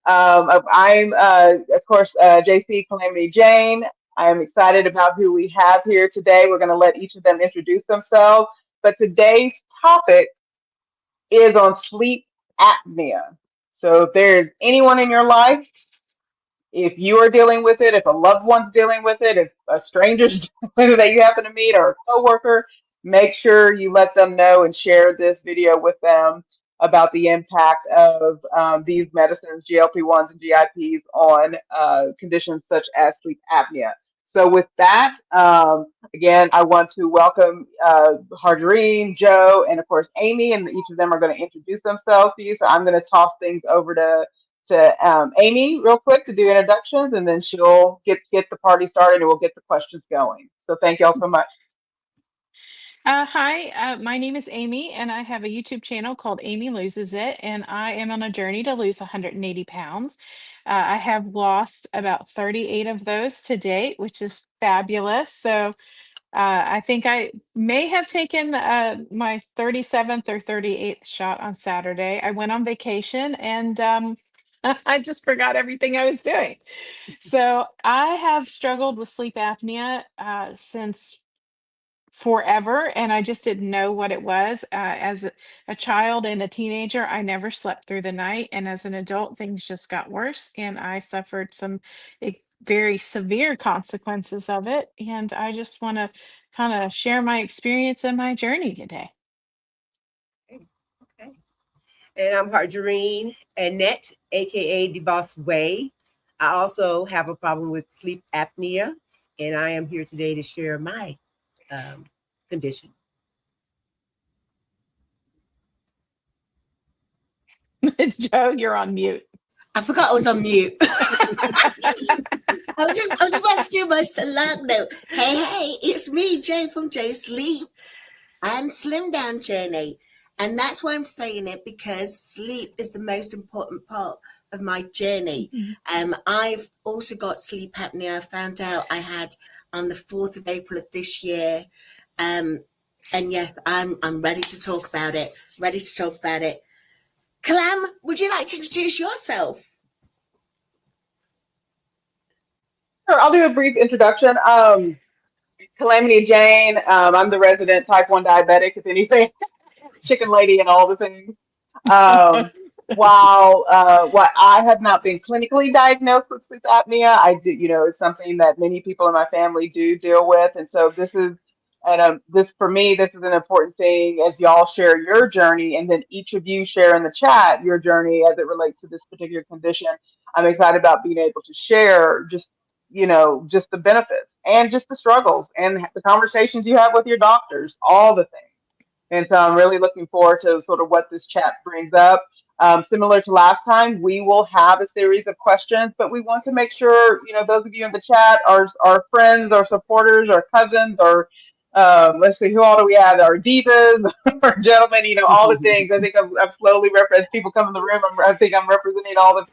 I'm, of course, JC Calamity Jane. I am excited about who we have here today. We're going to let each of them introduce themselves. But today's topic is on sleep apnea. So if there's anyone in your life, if you are dealing with it, if a loved one's dealing with it, if a stranger's that you happen to meet or a coworker, make sure you let them know and share this video with them about the impact of these medicines, GLP-1s and GIPs, on conditions such as sleep apnea. So with that, again, I want to welcome Harjarene, Joe, and of course Amy, and each of them are going to introduce themselves to you. So I'm going to toss things over to Amy real quick to do introductions, and then she'll get the party started, and we'll get the questions going. So thank y'all so much. Hi, my name is Amy, and I have a YouTube channel called Amy Loses It, and I am on a journey to lose 180 pounds. I have lost about 38 of those to date, which is fabulous. So I think I may have taken my 37th or 38th shot on Saturday. I went on vacation and I just forgot everything I was doing. So I have struggled with sleep apnea since forever, and I just didn't know what it was. As a child and a teenager, I never slept through the night, and as an adult, things just got worse, and I suffered some very severe consequences of it. And I just want to kind of share my experience and my journey today. Okay. Okay. And I'm Harjarene Annette, aka the Boss Way. I also have a problem with sleep apnea, and I am here today to share my um, condition. Joe, you're on mute. I forgot I was on mute. I was just about to do my alarm note. Hey, it's me, Jay from Jay Sleep and Slim Down Journey. And that's why I'm saying it, because sleep is the most important part of my journey. I've also got sleep apnea. I found out I had on the 4th of April of this year. And yes, I'm ready to talk about it. Ready to talk about it. Calam, would you like to introduce yourself? Sure, I'll do a brief introduction. Calamity Jane. I'm the resident type 1 diabetic, if anything, chicken lady and all the things. Um, while I have not been clinically diagnosed with sleep apnea, I do, it's something that many people in my family do deal with, and so this for me, this is an important thing as y'all share your journey, and then each of you share in the chat your journey as it relates to this particular condition. I'm excited about being able to share just the benefits and just the struggles and the conversations you have with your doctors, all the things. And so I'm really looking forward to sort of what this chat brings up. Similar to last time, we will have a series of questions, but we want to make sure, those of you in the chat are friends or supporters or cousins or let's see, who all do we have? Our divas or gentlemen, all the things. I think I'm slowly as people come in the room, I think I'm representing all the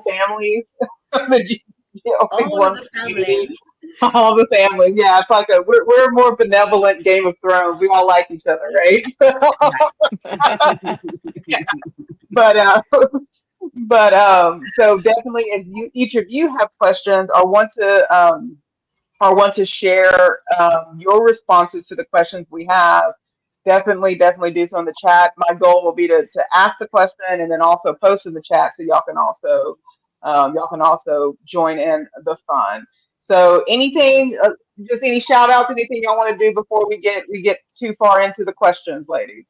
families of the All of GLP-1 the community. families. All the families, yeah, it's like we're a more benevolent Game of Thrones. We all like each other, right? but so definitely, if you each of you have questions or want to share your responses to the questions we have, definitely do so in the chat. My goal will be to ask the question and then also post in the chat so y'all can also join in the fun. So anything, just any shout outs, anything y'all want to do before we get too far into the questions, ladies?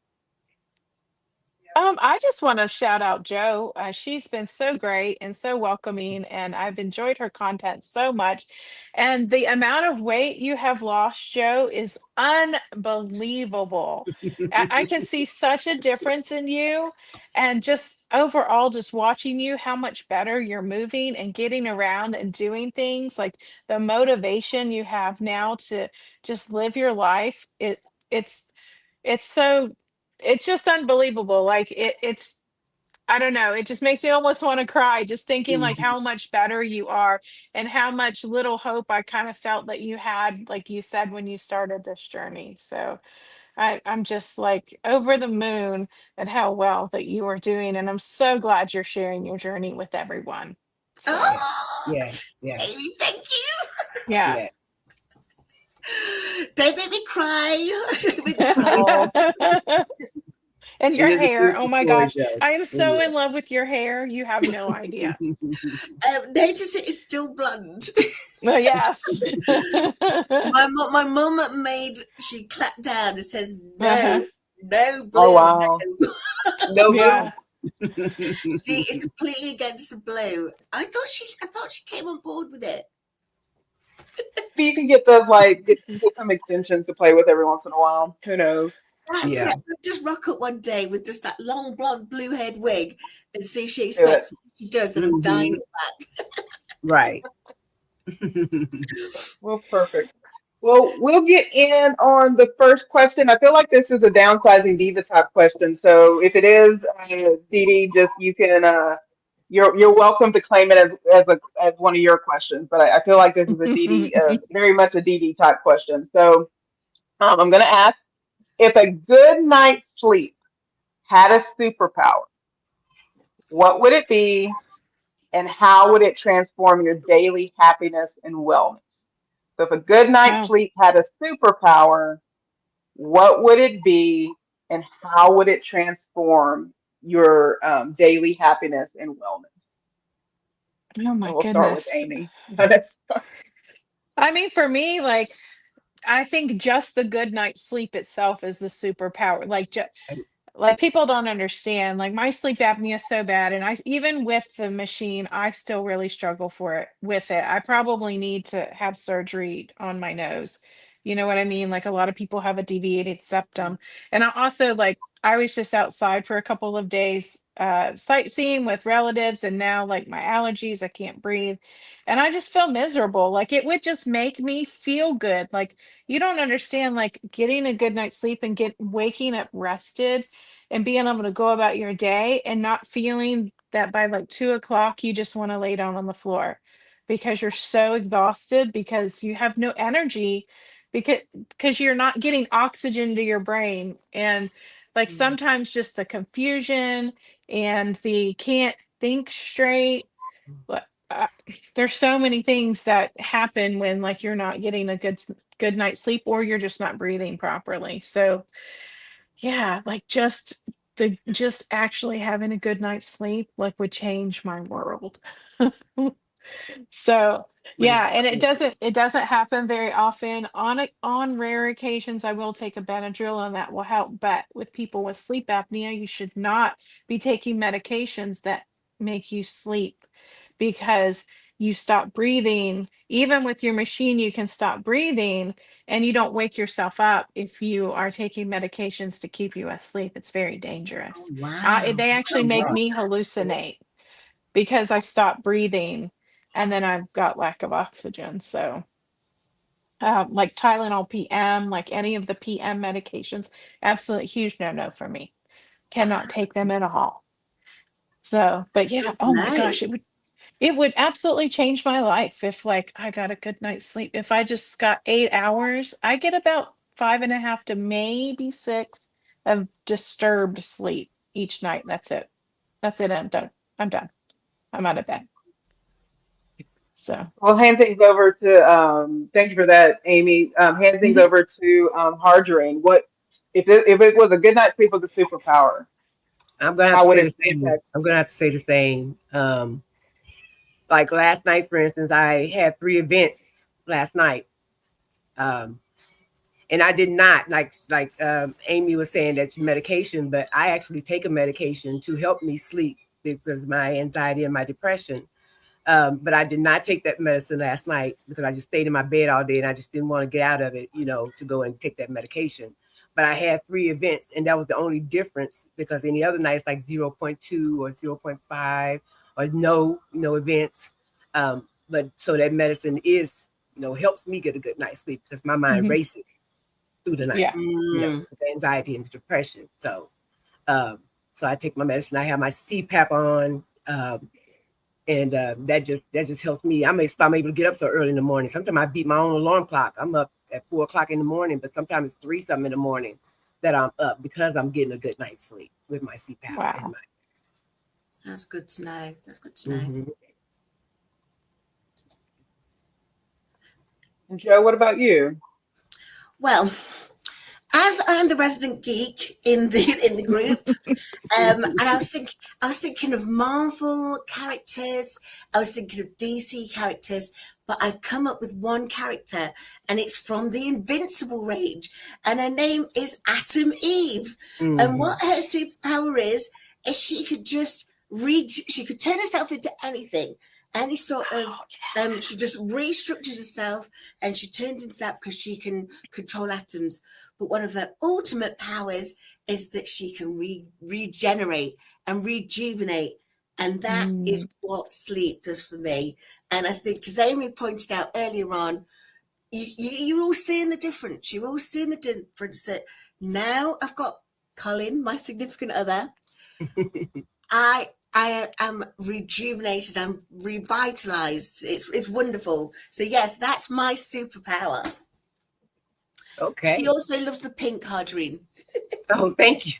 I just want to shout out Joe. She's been so great and so welcoming, and I've enjoyed her content so much. And the amount of weight you have lost, Joe, is unbelievable. I can see such a difference in you, and just overall, just watching you, how much better you're moving and getting around and doing things. Like the motivation you have now to just live your life. It's it's so it's just unbelievable. Like it's I don't know, it just makes me almost want to cry just thinking like how much better you are and how much little hope I kind of felt that you had, like you said, when you started this journey. So I'm just like over the moon at how well that you are doing, and I'm so glad you're sharing your journey with everyone. So Oh, Yeah. Yeah. Amy, thank you. yeah. Yeah. Don't make me cry. Don't make me cry. Oh, And it your is a hair, oh beautiful my story, gosh, Joe. I am so It in love with your hair. You have no idea. is. Notice it is still blonde. Well, yes. My mum she clapped down and says Uh-huh. no, no Oh blue, wow. no. No Yeah. blue. She is completely against the blue. I thought she came on board with it. Maybe you can get the like get some extensions to play with every once in a while. Who knows? That's Yeah. it. Just rock up one day with just that long blonde blue haired wig and see if she Do it. accepts it. If she does, then I'm dying Mhm. Right. Well, perfect. Well, we'll get in on the first question. I feel like this is a downsizing diva type question. So if it is, Dee Dee, just you can you're welcome to claim it as one of your questions. But I feel like this is a Dee Dee, very much a Dee Dee type question. So I'm going to ask if a good night's sleep had a superpower, what would it be, and how would it transform your daily happiness and wellness? So if a good night's Wow. sleep had a superpower, what would it be, and how would it transform your daily happiness and wellness? Oh my And we'll start with goodness. Amy. I mean, for me, like, I think just the good night's sleep itself is the superpower. Like people don't understand. Like my sleep apnea is so bad, and even with the machine, I still really struggle for it with it. I probably need to have surgery on my nose. You know what I mean? Like a lot of people have a deviated septum. And I also like I was just outside for a couple of days sightseeing with relatives, and now like my allergies, I can't breathe. And I just feel miserable. Like it would just make me feel good. Like you don't understand like getting a good night's sleep and get waking up rested and being able to go about your day and not feeling that by like 2 o'clock you just want to lay down on the floor because you're so exhausted because you have no energy because you're not getting oxygen to your brain. And like sometimes just the confusion and the can't think straight, but there's so many things that happen when like you're not getting a good night's sleep or you're just not breathing properly. So yeah, like just actually having a good night's sleep like would change my world. So wig. yeah, and it doesn't happen very often. On rare occasions, I will take a Benadryl and that will help. But with people with sleep apnea, you should not be taking medications that make you sleep because you stop breathing. Even with your machine, you can stop breathing and you don't wake yourself up if you are taking medications to keep you asleep. It's very Oh dangerous. wow. They actually make Wow. me hallucinate because I stop breathing and then I've got lack of oxygen. So, like Tylenol PM, like any of the PM medications, absolutely huge no no for me. Cannot take them at all. So, but yeah, Good to oh my know. gosh, it would absolutely change my life if like I got a good night's sleep. If I just got 8 hours, I get about 5.5 to maybe 6 of disturbed sleep each night. That's it. That's it. I'm done. I'm done. I'm out of bed. So. We'll hand things over to thank you for that, Amy. Hand things Mhm. over to Harjarene. What if it was a good night's sleep was a superpower? I'm gonna have to How would say the it same. impact? I'm gonna have to say the same. Like last night, for instance, I had 3 events last night. Um, and I did not Amy was saying that medication, but I actually take a medication to help me sleep because my anxiety and my depression. But I did not take that medicine last night because I just stayed in my bed all day and I just didn't want to get out of it, to go and take that medication. But I had 3 events, and that was the only difference because any other nights like 0.2 or 0.5 or no events. But so that medicine is, helps me get a good night's sleep because my mind Mhm. races through the night, Yeah. Mm. with the anxiety and the depression. Um, so I take my medicine. I have my CPAP on. And that just helps me. I'm able to get up so early in the morning. Sometimes I beat my own alarm clock. I'm up at 4 o'clock in the morning, but sometimes it's 3 something in the morning. that I'm up because I'm getting a good night's sleep with my CPAP. Wow. That's good to know. That's good to know. Mm-hmm. And Joe, what about you? Well, as I'm the resident geek in the group, and I was thinking of Marvel characters. I was thinking of DC characters, but I've come up with one character, and it's from the Invincible range, and her name is Atom Eve. And what her superpower is she could just she could turn herself into anything, any sort of. She just restructures herself, and she turns into that because she can control atoms. But one of her ultimate powers is that she can regenerate and rejuvenate. And that is what sleep does for me. And I think, because Amy pointed out earlier on, you're all seeing the difference. You're all seeing the difference that now I've got Colin, my significant other. I am rejuvenated. I'm revitalized. It's wonderful. So yes, that's my superpower. Okay. She also loves the pink, Harjarene. Oh, thank you.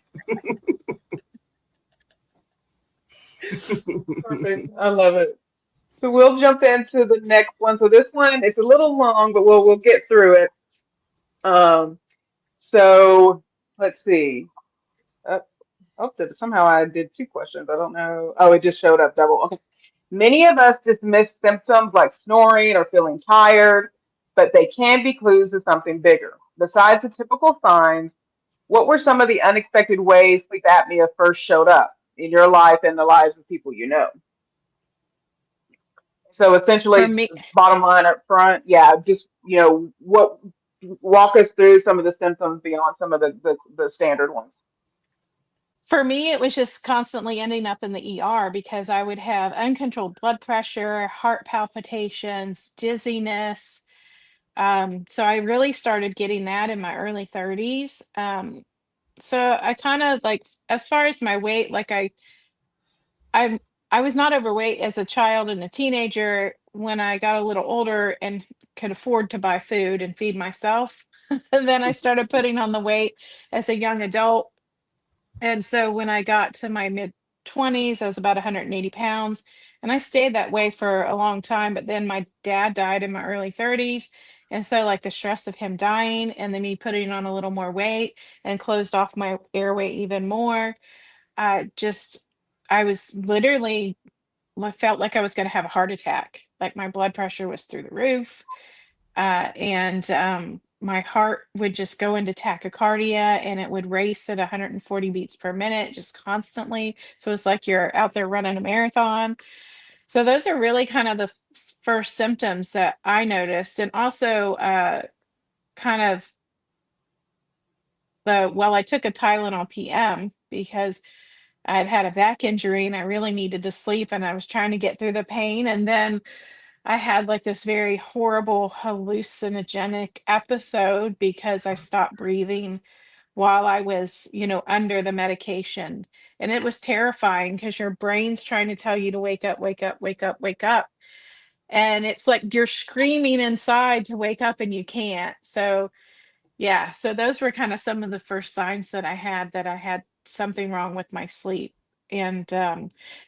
Perfect. I love it. So we'll jump into the next one. So this one, it's a little long, but we'll get through it. So let's see. Somehow I did two questions. I don't know. Oh, it just showed up double. Okay. Many of us dismiss symptoms like snoring or feeling tired, but they can be clues to something bigger. Besides the typical signs, what were some of the unexpected ways sleep apnea first showed up in your life and the lives of people you know? So essentially, For me, bottom line up front, yeah, just what walk us through some of the symptoms beyond some of the standard ones. it was just constantly ending up in the ER because I would have uncontrolled blood pressure, heart palpitations, dizziness. So I really started getting that in my early 30s. So I kind of like, as far as my weight, like I I was not overweight as a child and a teenager. When I got a little older and could afford to buy food and feed myself, and then I started putting on the weight as a young adult. And so when I got to my mid 20s, I was about 180 pounds. And I stayed that way for a long time. But then my dad died in my early 30s. And so, like, the stress of him dying and then me putting on a little more weight and closed off my airway even more, just, I was literally, I felt like I was going to have a heart attack. Like, my blood pressure was through the roof. And my heart would just go into tachycardia and it would race at 140 beats per minute just constantly. So it's like you're out there running a marathon. So those are really kind of the first symptoms that I noticed. And also kind of I took a Tylenol PM because I had had a back injury and I really needed to sleep and I was trying to get through the pain. And then I had like this very horrible hallucinogenic episode because I stopped breathing while I was, under the medication. And it was terrifying because your brain's trying to tell you to wake up, wake up, wake up, wake up. And it's like you're screaming inside to wake up and you can't. So, yeah, so those were kind of some of the first signs that I had something wrong with my sleep. And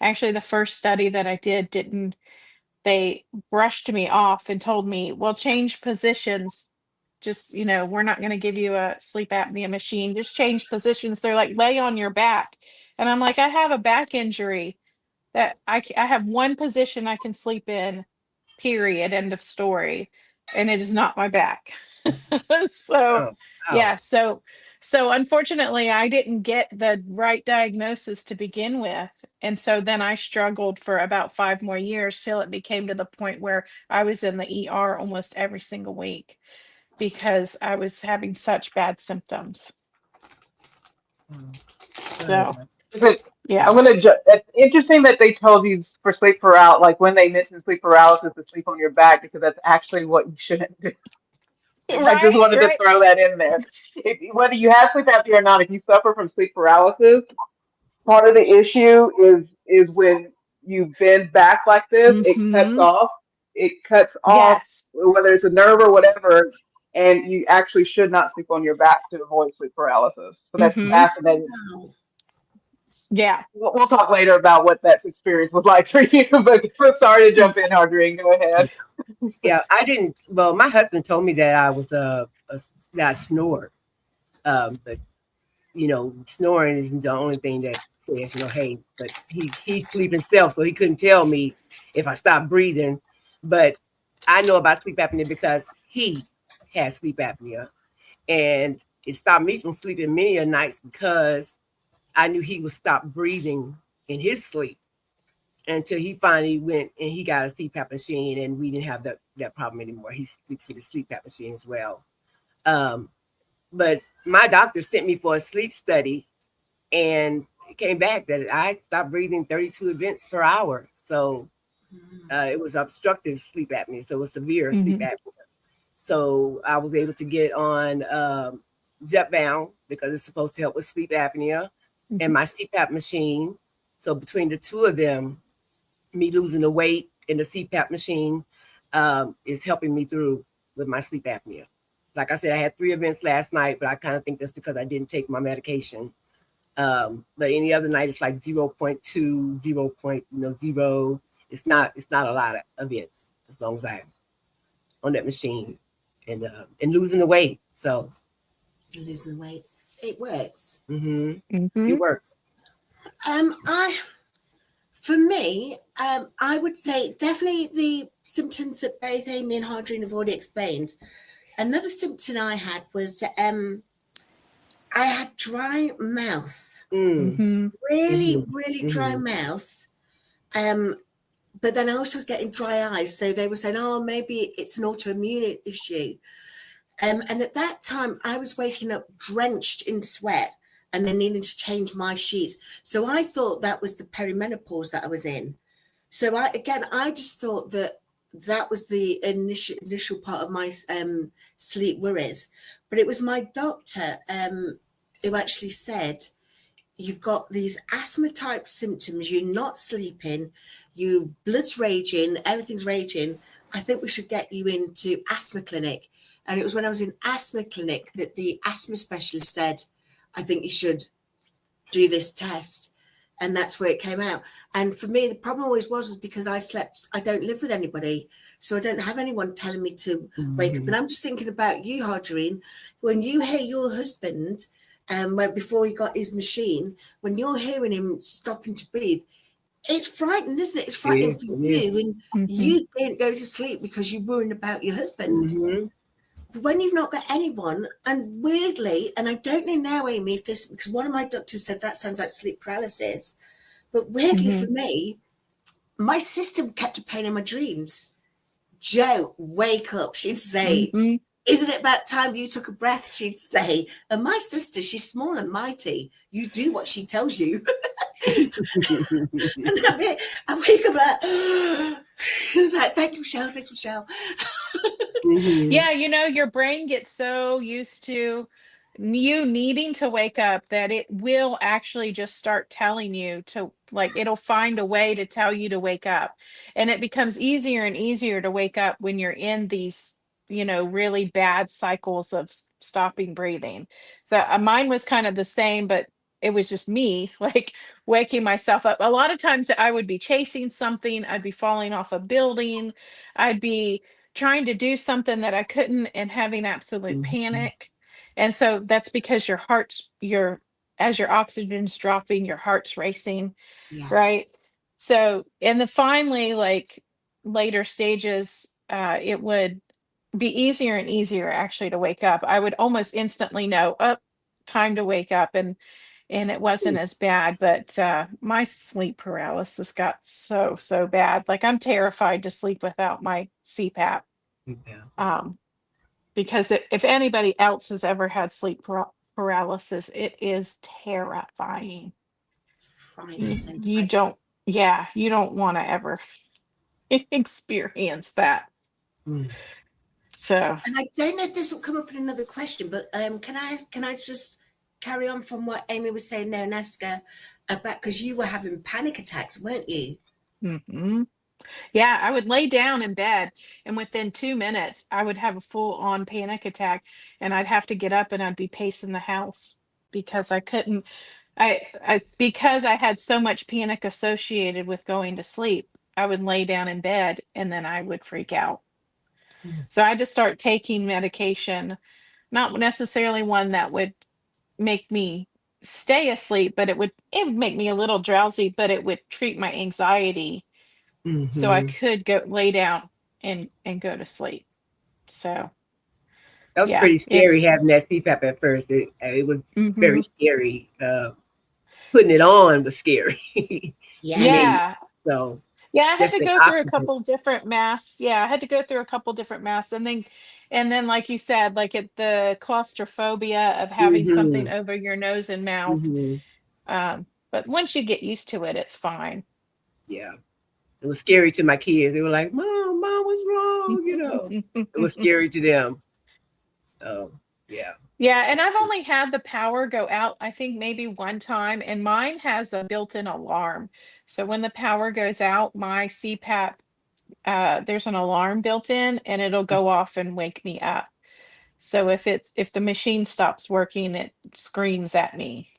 actually, the first study that I did didn't they brushed me off and told me, "Well, change positions. Just, we're not going to give you a sleep apnea machine. Just change positions." They're like, "Lay on your back." And I'm like, "I have a back injury that I have one position I can sleep in, period, end of story, and it is not my back." So, Oh, wow. yeah, so unfortunately, I didn't get the right diagnosis to begin with, and so then I struggled for about 5 more years till it became to the point where I was in the ER almost every single week because I was having such bad symptoms. Sorry So, about Is it, yeah. I'm gonna. It's interesting that they told you for sleep paralysis, like when they mentioned sleep paralysis, to sleep on your back because that's actually what you shouldn't do. I just Right, wanted to right. throw that in there. Whether you have sleep apnea or not, if you suffer from sleep paralysis, part of the issue is when you bend back like this, Mhm. it cuts off Yes. whether it's a nerve or whatever, and you actually should not sleep on your back to avoid sleep paralysis. So that's Mm-hmm. fascinating. Wow. Yeah. We'll talk later about what that experience was like for you, but sorry to jump in, Harjarene. Go ahead. Yeah, I didn't. Well, my husband told me that I was that I snored. But snoring isn't the only thing that says, hey. But he sleep himself, so he couldn't tell me if I stopped breathing. But I know about sleep apnea because he has sleep apnea, and it stopped me from sleeping many a nights because I knew he would stop breathing in his sleep until he finally went and he got a CPAP machine, and we didn't have that problem anymore. He sleeps with a CPAP machine as well. But my doctor sent me for a sleep study, and it came back that I stopped breathing 32 events per hour. So it was obstructive sleep apnea. So it was severe sleep Mm-hmm. apnea. So I was able to get on Zepbound because it's supposed to help with sleep apnea, and my CPAP machine. So between the two of them, me losing the weight and the CPAP machine is helping me through with my sleep apnea. Like I said, I had 3 events last night, but I kind of think that's because I didn't take my medication. But any other night, it's like 0.2, 0.0. It's not a lot of events as long as I'm on that machine and losing the weight. So Losing the weight. It works. Mm-hmm. It works. For me, I would say definitely the symptoms that both Amy and Harjarene have already explained. Another symptom I had was I had dry mouth, Mm-hmm. really dry mouth. But then I also was getting dry eyes, so they were saying, "Oh, maybe it's an autoimmune issue." And at that time, I was waking up drenched in sweat and then needing to change my sheets. So I thought that was the perimenopause that I was in. So I just thought that was the initial part of my sleep worries. But it was my doctor who actually said, you've got these asthma type symptoms, you're not sleeping, you blood's raging, everything's raging. I think we should get you into asthma clinic. And it was when I was in asthma clinic that the asthma specialist said, I think you should do this test. And that's where it came out. And for me, the problem always was because I don't live with anybody. So I don't have anyone telling me to wake up. And I'm just thinking about you, Harjarene, when you hear your husband, before he got his machine, when you're hearing him stopping to breathe, it's frightening, isn't it? It's frightening for you. And you didn't go to sleep because you're worrying about your husband. But when you've not got anyone, and weirdly, and I don't know now, Amy, if this, because one of my doctors said that sounds like sleep paralysis, but weirdly for me, my sister kept appearing in my dreams. Joe, wake up. She'd say, isn't it about time you took a breath? She'd say, and my sister, she's small and mighty. You do what she tells you. And I wake up like, I was like, thanks, Michelle, thanks, Michelle. Yeah, your brain gets so used to you needing to wake up that it will actually just start telling you to, like, it'll find a way to tell you to wake up. And it becomes easier and easier to wake up when you're in these, really bad cycles of stopping breathing. So mine was kind of the same, but it was just me, like, waking myself up. A lot of times I would be chasing something, I'd be falling off a building, I'd be trying to do something that I couldn't and having absolute panic. And so that's because as your oxygen's dropping, your heart's racing, Yeah. right? So in the finally, like, later stages, it would be easier and easier actually to wake up. I would almost instantly know, up, time to wake up, and it wasn't as bad. But my sleep paralysis got so bad. Like, I'm terrified to sleep without my CPAP. Because if anybody else has ever had sleep paralysis, it is terrifying. Frightening. You don't, yeah, you don't want to ever experience that. So, And I don't know if this will come up in another question, but can I just carry on from what Amy was saying there and ask her about, because you were having panic attacks, weren't you? mhm. Yeah, I would lay down in bed, and within 2 minutes, I would have a full-on panic attack, and I'd have to get up, and I'd be pacing the house because I couldn't because I had so much panic associated with going to sleep, I would lay down in bed, and then I would freak out. Mm. So I had to start taking medication, not necessarily one that would make me stay asleep, but it would make me a little drowsy, but it would treat my anxiety so I Mm-hmm. could go lay down and go to sleep. So, That was yeah, pretty scary it's having that CPAP at first. It was very mhm. scary. Putting it on was scary to Yeah. me. Yeah. So Yeah, I had just to the go through a oxygen. couple different masks. Yeah, I had to go through a couple different masks, and then like you said, like the claustrophobia of having something Mm-hmm. over your nose and mouth. Mm-hmm. But once you get used to it, it's fine. Yeah. It was scary to my kids. They were like, Mom, what's wrong? It was scary to them. So yeah. Yeah, and I've only had the power go out, I think maybe one time, and mine has a built-in alarm. So when the power goes out, my CPAP, there's an alarm built in, and it'll go off and wake me up. So if the machine stops working, it screams at me.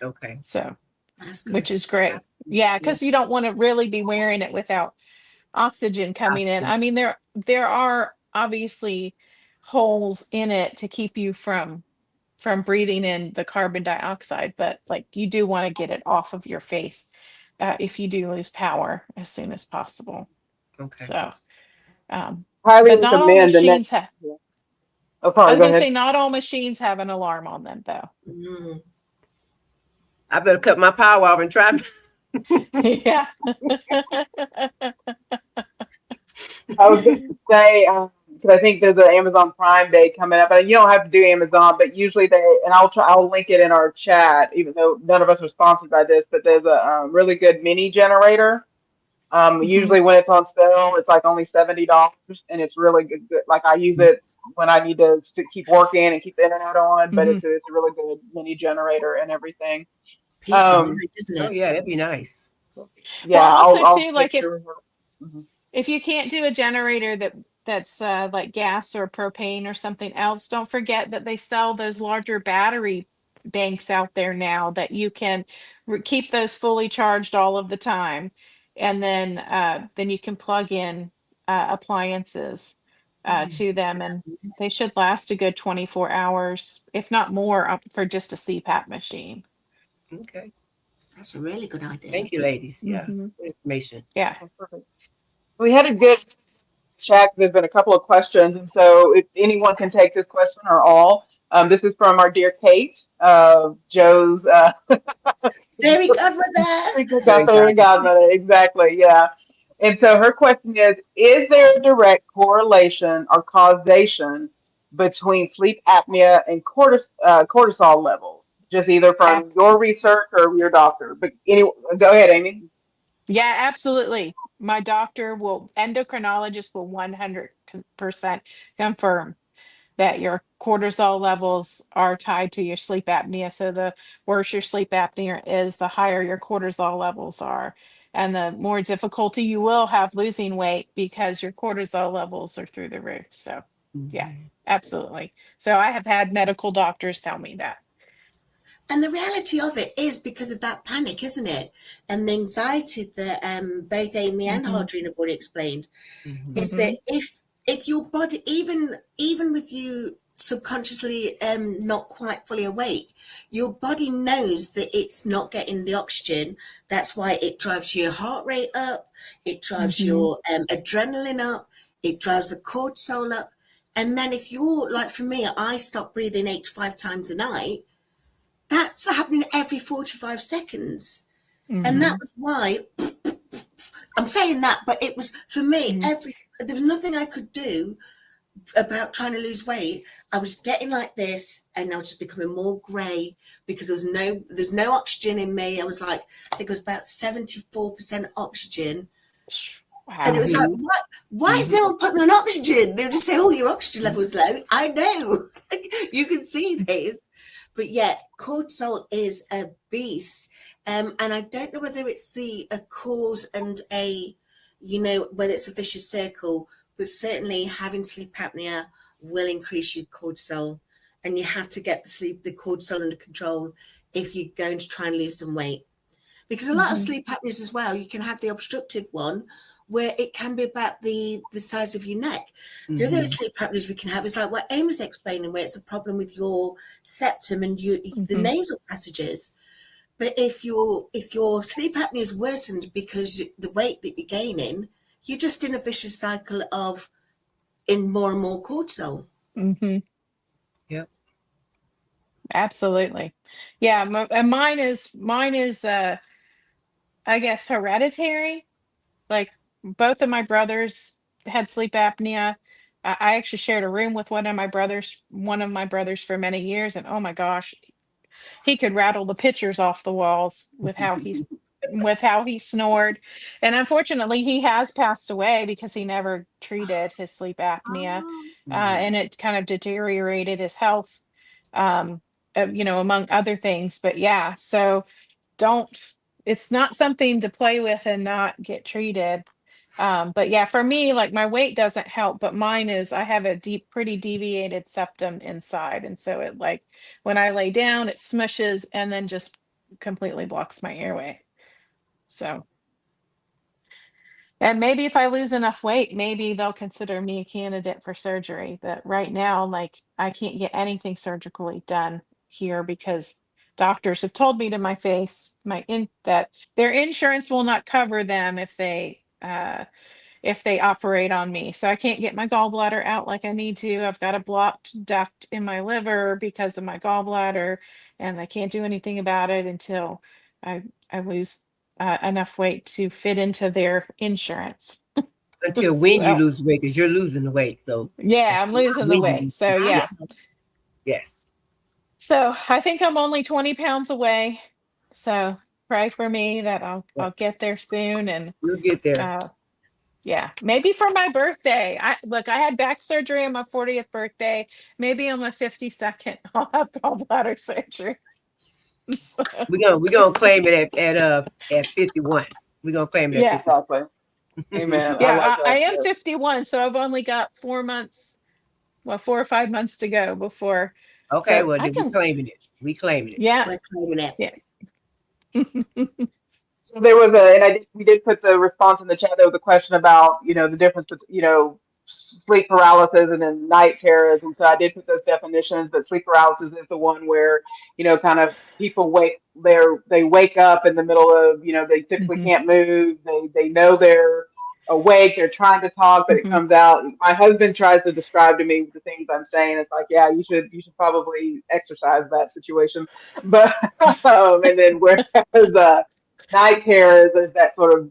Okay. So, That's which good. is great. Yeah, Yeah. because you don't want to really be wearing it without oxygen coming in. Oxygen. I mean, there are obviously holes in it to keep you from breathing in the carbon dioxide, but like you do want to get it off of your face if you do lose power as soon as possible. Okay. So, um, Highly but not all recommend the next. machines have. Yeah. Oh, I sorry. was Go going to ahead. say not all machines have an alarm on them, though. Mm. I better cut my power off and try. Yeah. I was going to say, because I think there's an Amazon Prime Day coming up, and you don't have to do Amazon, but usually and I'll link it in our chat, even though none of us are sponsored by this, but there's a really good mini generator. Mhm, Usually when it's on sale, it's like only $70, and it's really good. Like I use it when I need to keep working and keep the internet on, but mhm. it's a really good mini generator and everything. Peace of Um, mind, isn't Oh it? yeah, that'd be nice. yeah, Well, also I'll too, make like sure. Mhm. if you can't do a generator that's like gas or propane or something else, don't forget that they sell those larger battery banks out there now that you can keep those fully charged all of the time, and then you can plug in appliances to them, and they should last a good 24 hours, if not more, for just a CPAP machine. Okay. That's a really good idea. Thank you, ladies. Yeah. Hmm. Good information. Yeah. Oh, perfect. We had a good chat. There's been a couple of questions, and so if anyone can take this question or all. This is from our dear Kate, Joe's Fairy godmother. Very fairy good. godmother. Exactly, yeah. And so her question is there a direct correlation or causation between sleep apnea and cortisol levels? Just either from your research or your doctor. But anyway, go ahead, Amy. Yeah, absolutely. My endocrinologist will 100% confirm that your cortisol levels are tied to your sleep apnea. So the worse your sleep apnea is, the higher your cortisol levels are. And the more difficulty you will have losing weight because your cortisol levels are through the roof. So, yeah, Mhm. absolutely. So I have had medical doctors tell me that. And the reality of it is because of that panic, isn't it? And the anxiety that both Amy and Hmm. Harjarene have already explained Mhm. is Hmm. that if your body, even with you subconsciously not quite fully awake, your body knows that it's not getting the oxygen. That's why it drives your heart rate up, it drives Hmm. your adrenaline up, it drives the cortisol up. And then if you're like, for me, I stop breathing 8 to 5 times a night. That's happening every 45 seconds. And that Hmm. was why I'm saying that, but it was for me, Hmm. there was nothing I could do about trying to lose weight. I was getting like this and I was just becoming more grey because there's no oxygen in me. I was like, I think it was about 74% oxygen. And it Wow. was like, Mhm. why is Mhm. no one putting me on oxygen? They would just say, oh, your oxygen level's low. I know. You can see this. But yeah, cortisol is a beast. And I don't know whether it's a cause and a whether it's a vicious circle, but certainly having sleep apnea will increase your cortisol, and you have to get the cortisol under control if you're going to try and lose some weight. Because a lot of sleep apneas as well, you can have the obstructive one where it can be about the size of your neck. The other sleep apneas we can have is like what Amy's explaining, where it's a problem with your septum and the nasal passages. But if your sleep apnea is worsened because the weight that you're gaining, you're just in a vicious cycle of in more and more cortisol. Yep. Absolutely. Yeah, and mine is I guess hereditary. Like both of my brothers had sleep apnea. I actually shared a room with one of my brothers for many years, and oh my gosh, he could rattle the pictures off the walls with how he snored. And unfortunately, he has passed away because he never treated his sleep apnea, Oh, and it kind of deteriorated his health, among other things. But yeah, so don't. It's not something to play with and not get treated. But yeah, for me, like my weight doesn't help, but mine is I have a pretty deviated septum inside. And so it like when I lay down, it smushes and then just completely blocks my airway. So, and maybe if I lose enough weight, maybe they'll consider me a candidate for surgery. But right now, like I can't get anything surgically done here because doctors have told me to my face, that their insurance will not cover them if they operate on me. So I can't get my gallbladder out like I need to. I've got a blocked duct in my liver because of my gallbladder, and I can't do anything about it until I lose enough weight to fit into their insurance. Until when you So lose weight, because you're losing the weight. So yeah, I'm losing the when you weight. lose, So yeah, yeah. yes, So I think I'm only 20 pounds away. So pray for me that yeah. I'll get there soon. And You'll get there. yeah, maybe for my birthday. I had back surgery on my 40th birthday. Maybe on my 52nd, I'll have gallbladder surgery. So, We're gonna claim it at 51. We're gonna claim it at yeah, 50. Exactly. Amen. I like yeah. I that. am Yes. 51, so I've only got 4 months, 4 or 5 months to go before. Okay, So well I then we can, claiming it. We claiming it. yeah, we're claiming it. yeah. So there was we did put the response in the chat. There was a question about, the difference between, sleep paralysis and then night terrors. And so I did put those definitions, but sleep paralysis is the one where, kind of people they wake up in the middle of, they typically Hmm. can't move. They know they're awake. They're trying to talk, but it Hmm. comes out. My husband tries to describe to me the things I'm saying. It's like, yeah, you should probably exercise that situation. But, and then whereas, night terrors is that sort of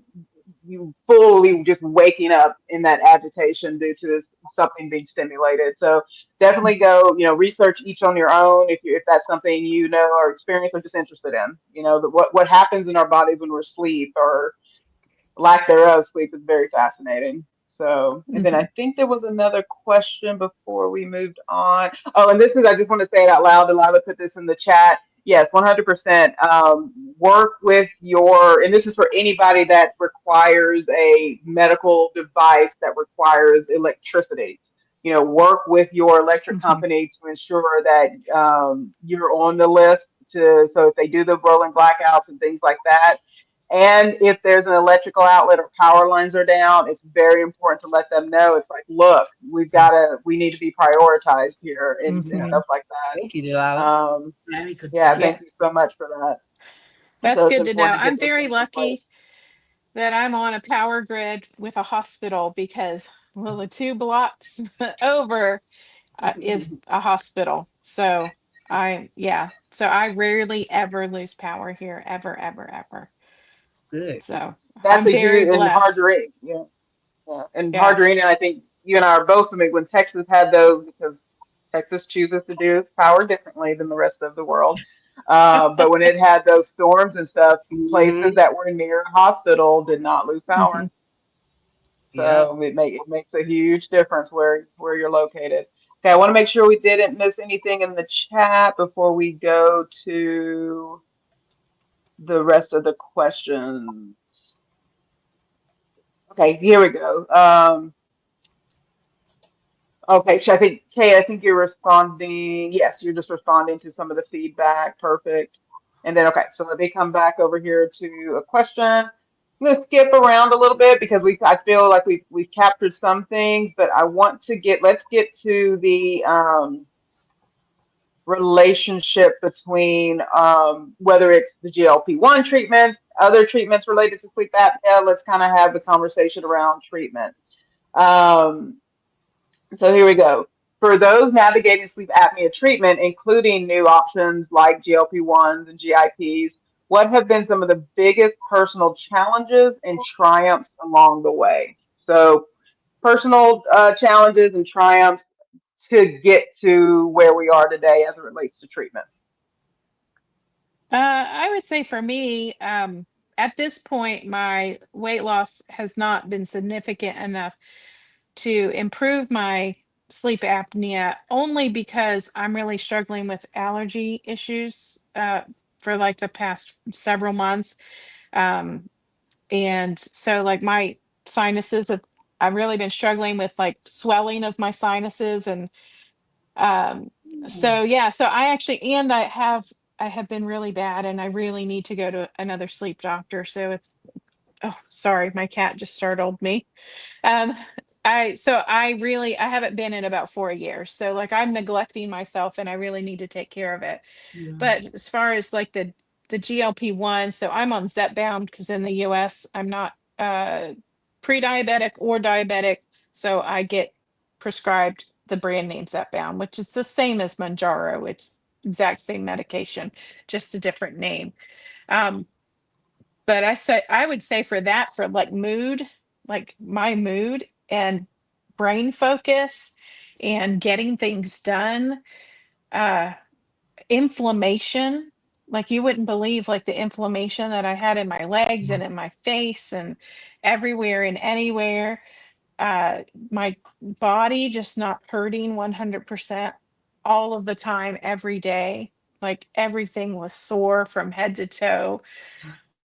you fully just waking up in that agitation due to something being stimulated. So definitely go, research each on your own if that's something or experience or just interested in. What happens in our bodies when we're asleep or lack thereof sleep is very fascinating. So, and then I Hmm. think there was another question before we moved on. Oh, and I just want to say it out loud. Delilah put this in the chat. Yes, 100%. Work with and this is for anybody that requires a medical device that requires electricity. Work with your electric Hmm. company to ensure that you're on the list so if they do the rolling blackouts and things like that, and if there's an electrical outlet or power lines are down, it's very important to let them know. It's like, look, we need to be prioritized here and Hmm. stuff like Thank you, that. Delilah. Very good Yeah, point. Yeah, thank you so much for that. that's So it's good to know. important to get I'm those very things in place. lucky that I'm on a power grid with a hospital because, well, the 2 blocks over is a hospital. So so I rarely ever lose power here, ever, ever, ever. Good. So That's I'm a very huge and hard to blessed. read. Yeah. Yeah, and Yeah. Harjarene, I think you and I are both familiar when Texas had those because Texas chooses to do its power differently than the rest of the world. But when it had those storms and stuff, places Hmm. that were near a hospital did not lose Hmm. power. Yeah. So it makes a huge difference where you're located. Okay, I want to make sure we didn't miss anything in the chat before we go to the rest of the questions. Okay, here we go. Okay, so I think Kay, I think you're responding. Yes, you're just responding to some of the feedback. Perfect. And then okay, so let me come back over here to a question. I'm gonna skip around a little bit because I feel like we've captured some things, but I want to let's get to the relationship between whether it's the GLP-1 treatments, other treatments related to sleep apnea. Let's kind of have the conversation around treatment. Um, so here we go. For those navigating sleep apnea treatment, including new options like GLP-1s and GIPs, what have been some of the biggest personal challenges and triumphs along the way? So personal challenges and triumphs to get to where we are today as it relates to treatment. I would say for me, at this point, my weight loss has not been significant enough to improve my sleep apnea, only because I'm really struggling with allergy issues for like the past several months. Um, and so, like, my sinuses have, I've really been struggling with like swelling of my sinuses. And um, so, yeah, so I actually, and I have been really bad and I really need to go to another sleep doctor. So it's, oh, sorry, my cat just startled me. Um, I haven't been in about 4 years. So like I'm neglecting myself and I really need to take care of it. Yeah. But as far as like the GLP-1, so I'm on Zepbound because in the US I'm not pre-diabetic or diabetic. So I get prescribed the brand name Zepbound, which is the same as Manjaro. It's exact same medication, just a different name. Um, but I would say for that, for like mood, like my mood and brain focus and getting things done, uh inflammation, like you wouldn't believe like the inflammation that I had in my legs and in my face and everywhere and anywhere. My body just not hurting 100% all of the time every day. Like everything was sore from head to toe.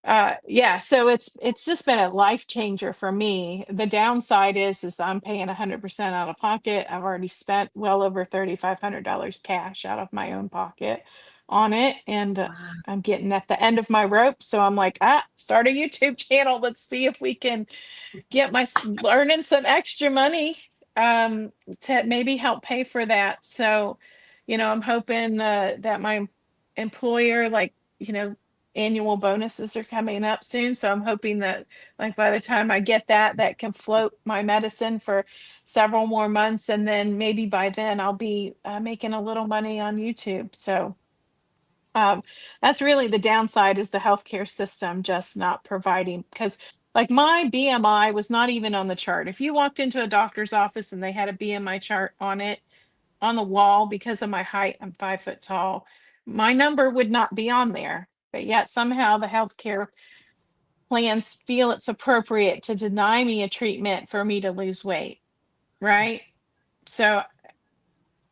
Yeah, so it's just been a life changer for me. The downside is I'm paying 100% out of pocket. I've already spent well over $3,500 cash out of my own pocket on it, and Wow. I'm getting at the end of my rope. So I'm like, start a YouTube channel. Let's see if we can get earning some extra money to maybe help pay for that. So, I'm hoping that my employer, like, annual bonuses are coming up soon. So I'm hoping that like by the time I get that can float my medicine for several more months. And then maybe by then I'll be making a little money on YouTube. So um, that's really the downside, is the healthcare system just not providing, because like my BMI was not even on the chart. If you walked into a doctor's office and they had a BMI chart on it on the wall, because of my height, I'm 5 foot tall, my number would not be on there. But yet somehow the healthcare plans feel it's appropriate to deny me a treatment for me to lose weight, right? So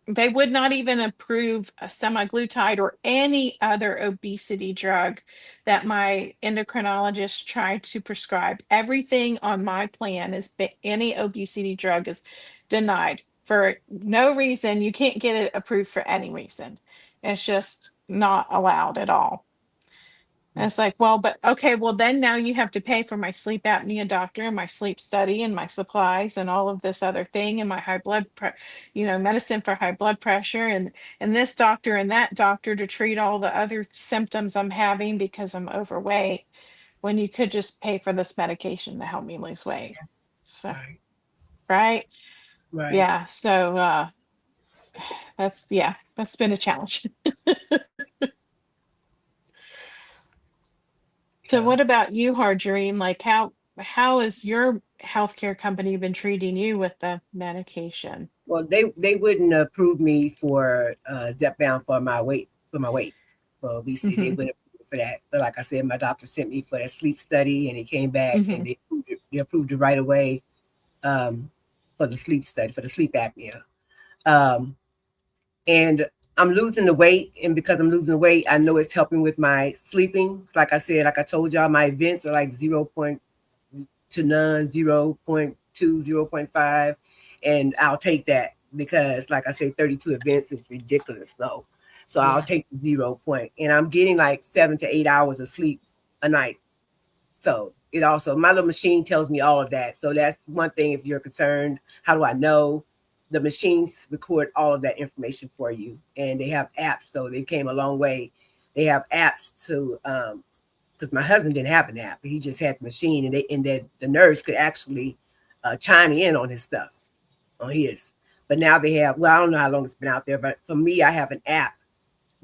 they would not even approve a semaglutide or any other obesity drug that my endocrinologist tried to prescribe. Everything on my plan is any obesity drug is denied for no reason. You can't get it approved for any reason. It's just not allowed at all. And it's like, well, but okay, well, then now you have to pay for my sleep apnea doctor and my sleep study and my supplies and all of this other thing and my medicine for high blood pressure and this doctor and that doctor to treat all the other symptoms I'm having because I'm overweight, when you could just pay for this medication to help me lose weight. So, Right. right? Right. Yeah. So that's been a challenge. So Yeah. what about you, Harjarene? Like how has your healthcare company been treating you with the medication? Well, they wouldn't approve me for Zepbound for my weight for obesity. They Hmm. wouldn't approve me for that. But like I said, my doctor sent me for that sleep study, and he came back Hmm. and they approved it right away um, for the sleep study for the sleep apnea. Um, and I'm losing the weight, and because I'm losing the weight, I know it's helping with my sleeping. Like I said, like I told y'all, my events are like 0.0 to none, 0.2, 0.5. And I'll take that because, like I say, 32 events is ridiculous. So I'll take the 0 point. And I'm getting like 7 to 8 hours of sleep a night. So it also, my little machine tells me all of that. So that's one thing. If you're concerned, how do I know? The machines record all of that information for you, and they have apps. So they came a long way. They have apps to, because my husband didn't have an app. He just had the machine, and the nurse could actually chime in on his stuff, on his. But now they have, well, I don't know how long it's been out there, but for me, I have an app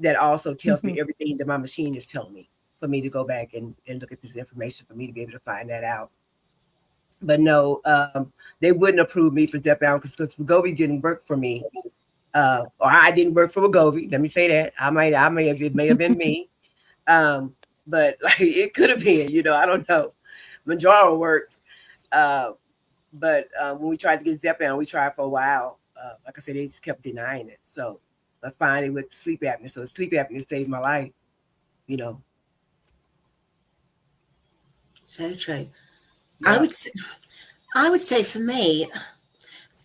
that also tells me everything that my machine is telling me, for me to go back and look at this information, for me to be able to find that out. But no, they wouldn't approve me for step down because Wegovy didn't work for me, or I didn't work for Wegovy. Let me say that. It may have been me, but like it could have been. I don't know. Manjaro worked, but when we tried to get Zepbound, we tried for a while. Like I said, they just kept denying it. So I finally with sleep apnea. So sleep apnea saved my life. So true. Yeah. I would say for me,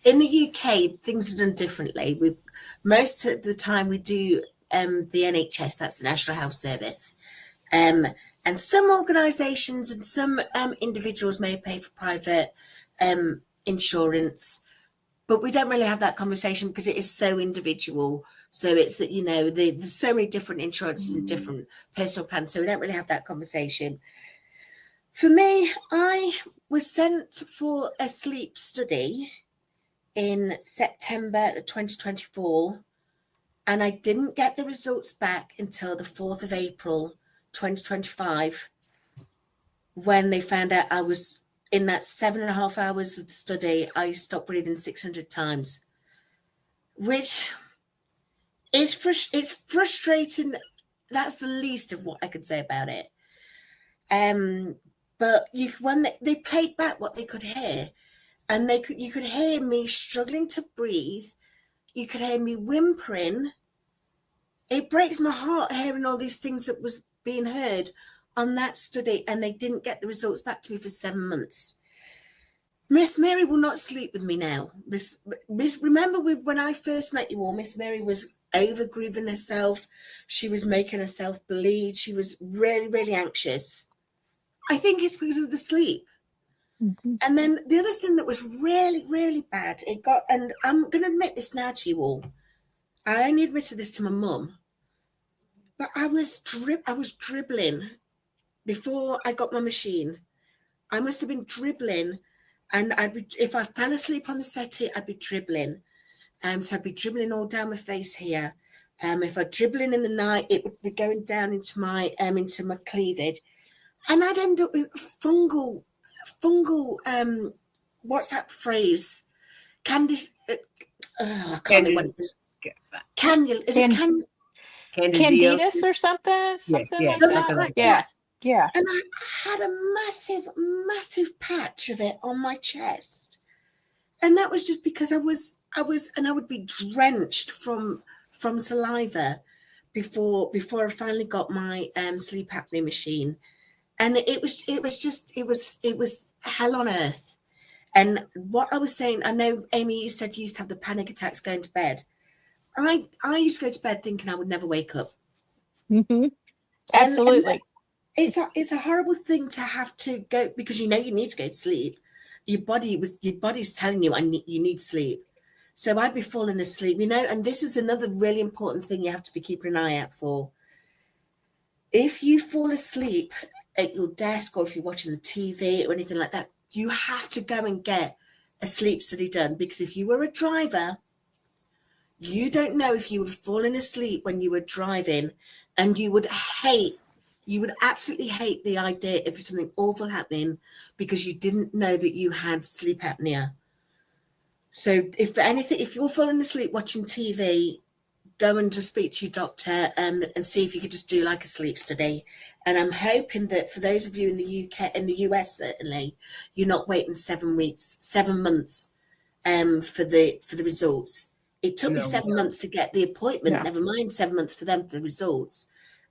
in the UK, things are done differently. Most of the time we do the NHS, that's the National Health Service, and some organisations and some individuals may pay for private insurance, but we don't really have that conversation because it is so individual. So it's that, there's so many different insurances and different personal plans, so we don't really have that conversation. For me, I was sent for a sleep study in September 2024, and I didn't get the results back until the 4th of April 2025, when they found out I was in that 7.5 hours of the study. I stopped breathing 600 times, which is it's frustrating. That's the least of what I could say about it. But when they played back what they could hear, and you could hear me struggling to breathe. You could hear me whimpering. It breaks my heart hearing all these things that was being heard on that study, and they didn't get the results back to me for 7 months. Miss Mary will not sleep with me now. Remember when I first met you all, Miss Mary was overgrieving herself. She was making herself bleed. She was really, really anxious. I think it's because of the sleep. And then the other thing that was really, really bad, and I'm going to admit this now to you all. I only admitted this to my mum, but I was dribbling before I got my machine. I must have been dribbling, and if I fell asleep on the settee, I'd be dribbling. So I'd be dribbling all down my face here. If I'm dribbling in the night, it would be going down into my cleavage, and I'd end up with fungal. What's that phrase? I can't think what it is. Cannula. Is it cannula? Candidus or something? Something like that. Yeah. And I had a massive patch of it on my chest. And that was just because I would be drenched from saliva before I finally got my sleep apnea machine. And it was hell on earth. And what I was saying, I know, Amy, you said you used to have the panic attacks going to bed. I used to go to bed thinking I would never wake up. Absolutely. And it's a horrible thing to have to go, because you need to go to sleep. Your body's telling you you need sleep. So I'd be falling asleep, and this is another really important thing you have to be keeping an eye out for. If you fall asleep at your desk, or if you're watching the TV or anything like that, you have to go and get a sleep study done, because if you were a driver, you don't know if you were falling asleep when you were driving, and you would absolutely hate the idea of something awful happening because you didn't know that you had sleep apnea. So if you're falling asleep watching TV, go and just speak to your doctor and see if you could just do like a sleep study. And I'm hoping that for those of you in the UK, in the US certainly, you're not waiting 7 months for the results. It took me 7 months to get the appointment, never mind 7 months for them for the results.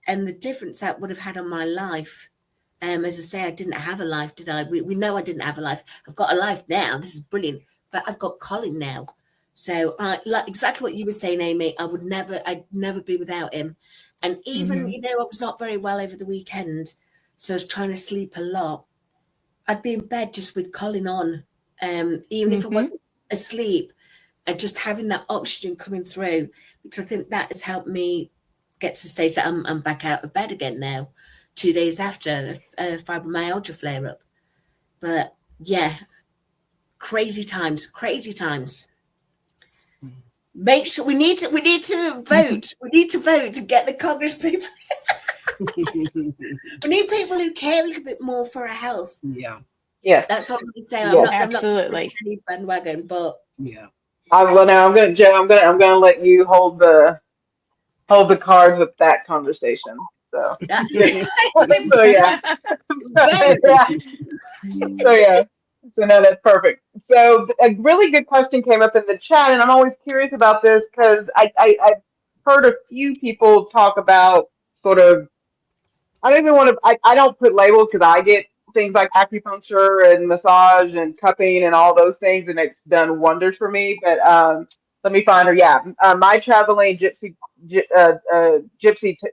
And the difference that would have had on my life As I say, I didn't have a life, did I? We know I didn't have a life. I've got a life now. This is brilliant. But I've got Colin now. So like exactly what you were saying, Amy, I'd never be without him. And even, Mhm. I was not very well over the weekend. So I was trying to sleep a lot. I'd be in bed just with Colin on. Even if I Mhm. wasn't asleep, and just having that oxygen coming through, because I think that has helped me get to the stage that I'm back out of bed again now, 2 days after a fibromyalgia flare up. But yeah, crazy times, crazy times. Make sure we need to vote. We need to vote to get the Congress people. We need people who care a little bit more for our health. Yeah. Yes. That's what I'm going to say. Yes. I'm not going to Absolutely. any bandwagon, but Yeah. Well, now I'm gonna, Joe. I'm gonna let you hold the cards with that conversation. So, that's yeah. right. So yeah. Vote. Yeah. So yeah. So no, that's perfect. So a really good question came up in the chat, and I'm always curious about this because I've heard a few people talk about sort of. I don't even want to. I don't put labels because I get things like acupuncture and massage and cupping and all those things, and it's done wonders for me. But let me find her. Yeah, my traveling gypsy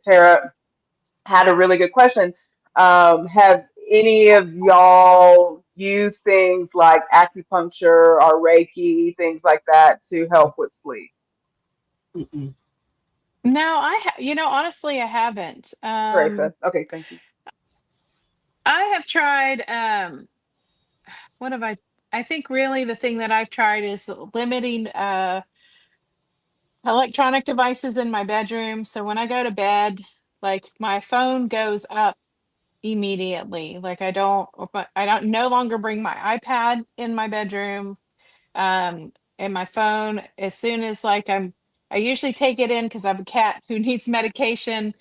Tara had a really good question. Have any of y'all used things like acupuncture or Reiki, things like that, to help with sleep? Mm-mm. No, honestly, I haven't. Teresa. Okay, thank you. I have tried, what have I think really the thing that I've tried is limiting electronic devices in my bedroom. So when I go to bed, like my phone goes up immediately. Like I don't no longer bring my iPad in my bedroom. And my phone, as soon as I usually take it in because I have a cat who needs medication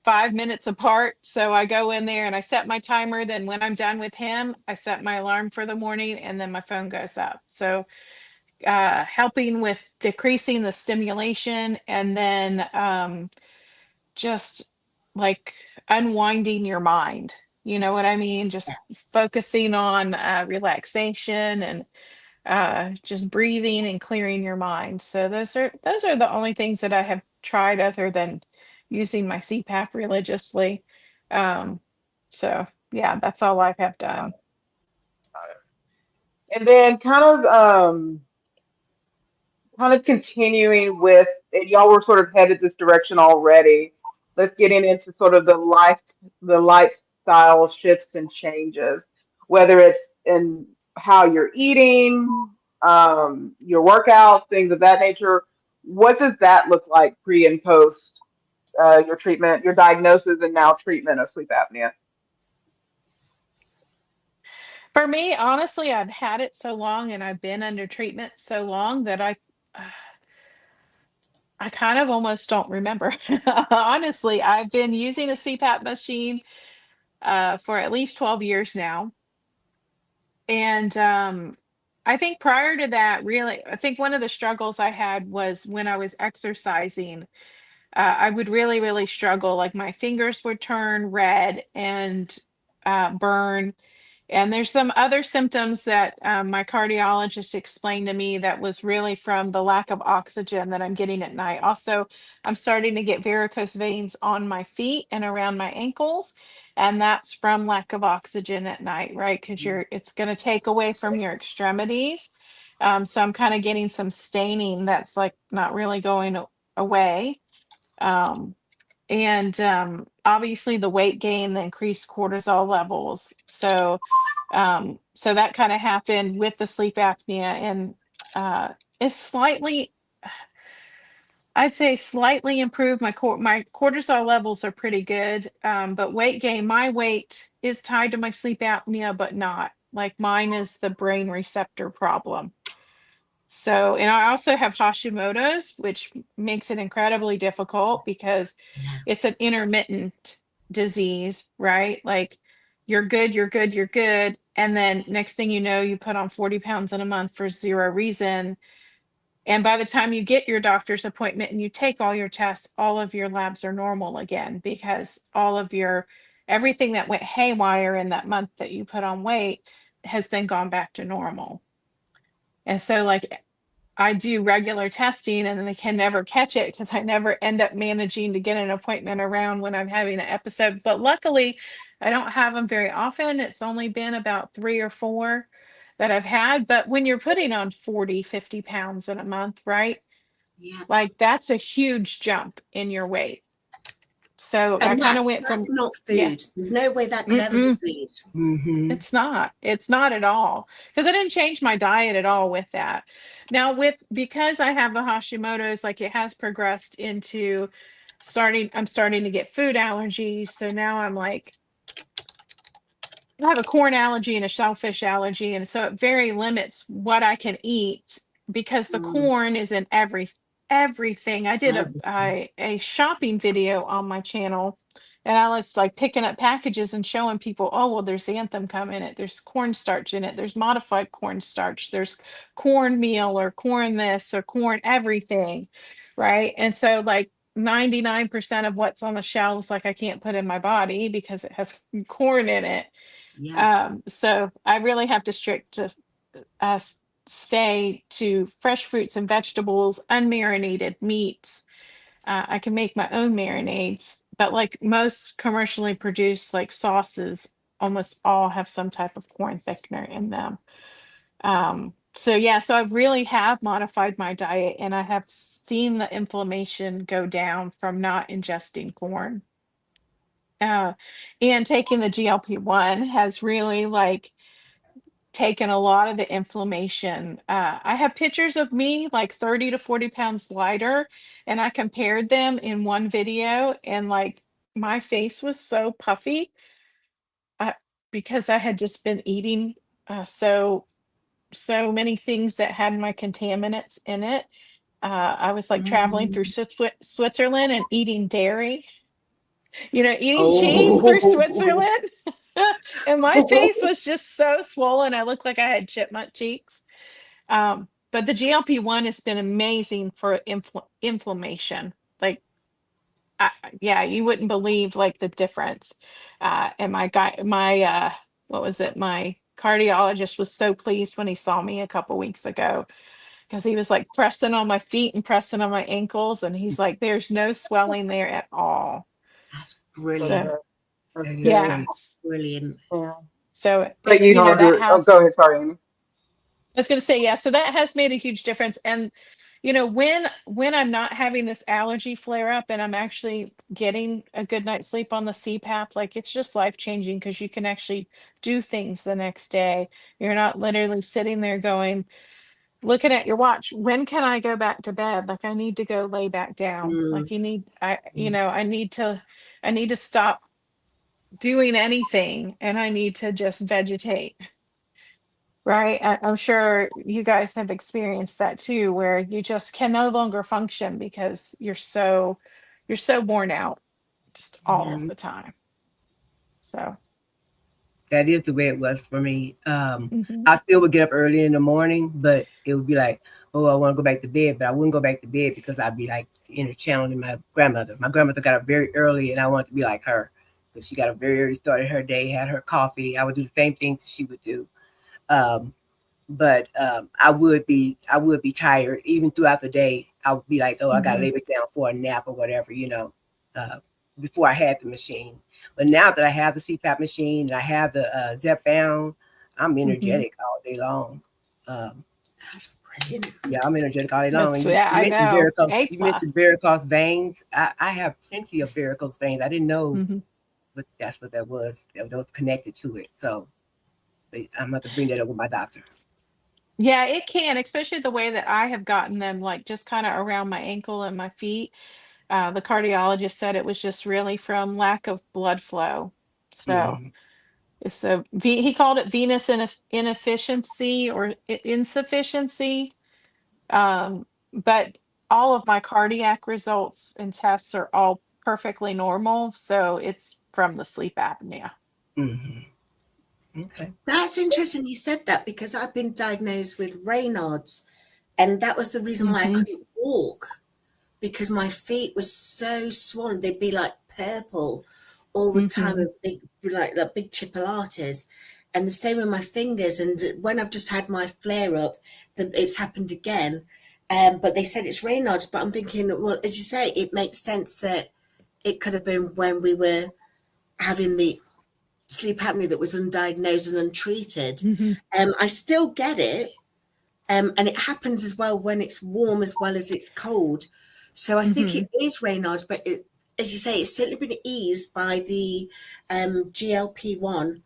5 minutes apart. So I go in there and I set my timer. Then when I'm done with him, I set my alarm for the morning and then my phone goes up. So helping with decreasing the stimulation and then just like unwinding your mind. You know what I mean? Just focusing on relaxation and just breathing and clearing your mind. So those are the only things that I have tried other than using my CPAP religiously. Um, so yeah, that's all I have done. And then kind of continuing with, and y'all were sort of headed this direction already. Let's getting into sort of the lifestyle shifts and changes, whether it's in how you're eating, your workouts, things of that nature. What does that look like pre and post your treatment, your diagnosis, and now treatment of sleep apnea? For me, honestly, I've had it so long and I've been under treatment so long that I kind of almost don't remember. Honestly, I've been using a CPAP machine for at least 12 years now. And I think prior to that, really, I think one of the struggles I had was when I was exercising. I would really, really struggle. Like my fingers would turn red and burn. And there's some other symptoms that my cardiologist explained to me that was really from the lack of oxygen that I'm getting at night. Also, I'm starting to get varicose veins on my feet and around my ankles. And that's from lack of oxygen at night, right? Because it's going to take away from your extremities. So I'm kind of getting some staining that's like not really going away. Um, and obviously the weight gain, the increased cortisol levels. So that kind of happened with the sleep apnea and it's slightly, I'd say slightly improved. My cortisol levels are pretty good, but weight gain, my weight is tied to my sleep apnea, but not like mine is the brain receptor problem. So, and I also have Hashimoto's, which makes it incredibly difficult because it's an intermittent disease, right? Like you're good, you're good, you're good. And then next thing you know, you put on 40 pounds in a month for zero reason. And by the time you get your doctor's appointment and you take all your tests, all of your labs are normal again because all of your everything that went haywire in that month that you put on weight has then gone back to normal. And so like I do regular testing and then they can never catch it because I never end up managing to get an appointment around when I'm having an episode. But luckily, I don't have them very often. It's only been about 3 or 4 that I've had. But when you're putting on 40, 50 pounds in a month, right? Yeah. Like that's a huge jump in your weight. So I And kind of went that's from, not yeah. food. There's no way that could ever be Mm-mm. food. Mm-hmm. It's not. It's not at all. Because I didn't change my diet at all with that. Now because I have the Hashimoto's, like it has progressed into I'm starting to get food allergies. So now I'm like, I have a corn allergy and a shellfish allergy. And so it very limits what I can eat because the Mm, corn is in everything. I did everything. a shopping video on my channel and I was like picking up packages and showing people, oh, well, there's xanthan in it, there's cornstarch in it, there's modified cornstarch, there's cornmeal or corn this or corn everything. Right. And so like 99% of what's on the shelves, like I can't put in my body because it has corn in it. Yeah. So I really have to stay to fresh fruits and vegetables, unmarinated meats. I can make my own marinades, but like most commercially produced like sauces, almost all have some type of corn thickener in them. So yeah, so I really have modified my diet and I have seen the inflammation go down from not ingesting corn. And taking the GLP-1 has really like taken a lot of the inflammation. I have pictures of me like 30 to 40 pounds lighter, and I compared them in one video, and like my face was so puffy uh, because I had just been eating so many things that had my contaminants in it. I was like traveling through Mm. Switzerland and eating dairy, eating cheese through Oh. Switzerland. And my face was just so swollen. I looked like I had chipmunk cheeks. But the GLP-1 has been amazing for inflammation. Like, yeah, you wouldn't believe like the difference. And what was it? My cardiologist was so pleased when he saw me a couple weeks ago because he was like pressing on my feet and pressing on my ankles, and he's like, "There's no swelling there at all." That's So brilliant. That's That is good. yeah, great. Brilliant. Yeah. so But you don't do that it. Oh, has. go ahead. Sorry, Amy. I was going to say, yeah, so that has made a huge difference. And, when I'm not having this allergy flare up and I'm actually getting a good night's sleep on the CPAP, like it's just life changing because you can actually do things the next day. You're not literally sitting there looking at your watch. When can I go back to bed? Like I need to go lay back down. Mm, Like mm. I need to stop doing anything and I need to just vegetate. Right. I'm sure you guys have experienced that too, where you just can no longer function because you're so worn out just all Yeah. of the time. So, That is the way it was for me. mhm, I still would get up early in the morning, but it would be like, oh, I want to go back to bed, but I wouldn't go back to bed because I'd be like channeling my grandmother. My grandmother got up very early, and I wanted to be like her because she got up very early, started her day, had her coffee. I would do the same things she would do. Um, but I would be tired even throughout the day. I would be like, oh, I got to mhm, lay it down for a nap or whatever, before I had the machine. But now that I have the CPAP machine and I have the Zep bound, I'm mhm. energetic all day long. Um, That's brilliant. yeah, I'm energetic all day long. And you Yeah, I mentioned know. varicose. A You mentioned plus. varicose veins. I have plenty of varicose veins. I didn't know, Mhm. but that's what that was. That was connected to it. So I'm going to have to bring that up with my doctor. Yeah, it can, especially the way that I have gotten them, like just kind of around my ankle and my feet. The cardiologist said it was just really from lack of blood flow. So, Mm-hmm. he called it venous inefficiency or insufficiency. But all of my cardiac results and tests are all perfectly normal. So it's from the sleep apnea. Mm-hmm. Okay. That's interesting you said that because I've been diagnosed with Raynaud's, and that was the reason why I Hmm. couldn't walk because my feet were so swollen. They'd be like purple all the time with big, like big chipolatas. And the same with my fingers. And when I've just had my flare up, it's happened again. But they said it's Raynaud's. But I'm thinking, well, as you say, it makes sense that it could have been when we were having the sleep apnea that was undiagnosed and untreated. I still get it. And it happens as well when it's warm as well as it's cold. So I think it is Raynaud's, but as you say, it's certainly been eased by the GLP-1,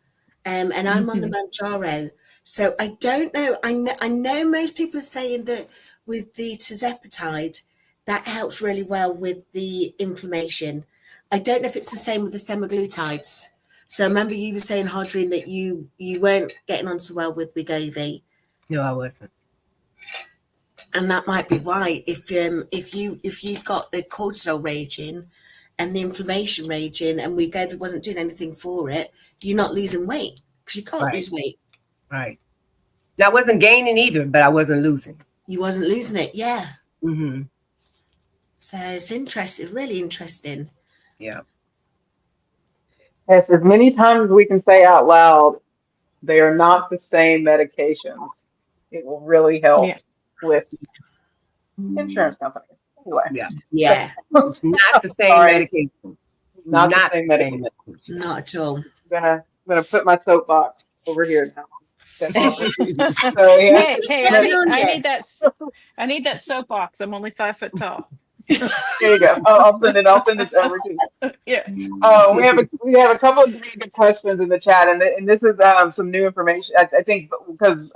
and I'm on the Manjaro. So I don't know. I know most people are saying that with the tirzepatide, that helps really well with the inflammation. I don't know if it's the same with the semaglutides. So I remember you were saying, Harjarene, that you weren't getting on so well with Wegovy. No, I wasn't. And that might be why, if you've got the cortisol raging and the inflammation raging, and Wegovy wasn't doing anything for it, you're not losing weight because you can't lose weight. Right. Now, I wasn't gaining either, but I wasn't losing. You wasn't losing it, yeah. Mm-hmm. So it's interesting, really interesting. Yeah. Yes, as many times as we can say out loud, they are not the same medications. It will really help with insurance companies. Anyway. Yeah. It's not the same medication. Not the same medication. Not at all. I'm gonna put my soapbox over here now. So, yeah. Hey, I need that soapbox. I'm only 5 foot tall. There you go. I'll send it over to you. Yeah. We have a couple of really good questions in the chat, and this is some new information. I think because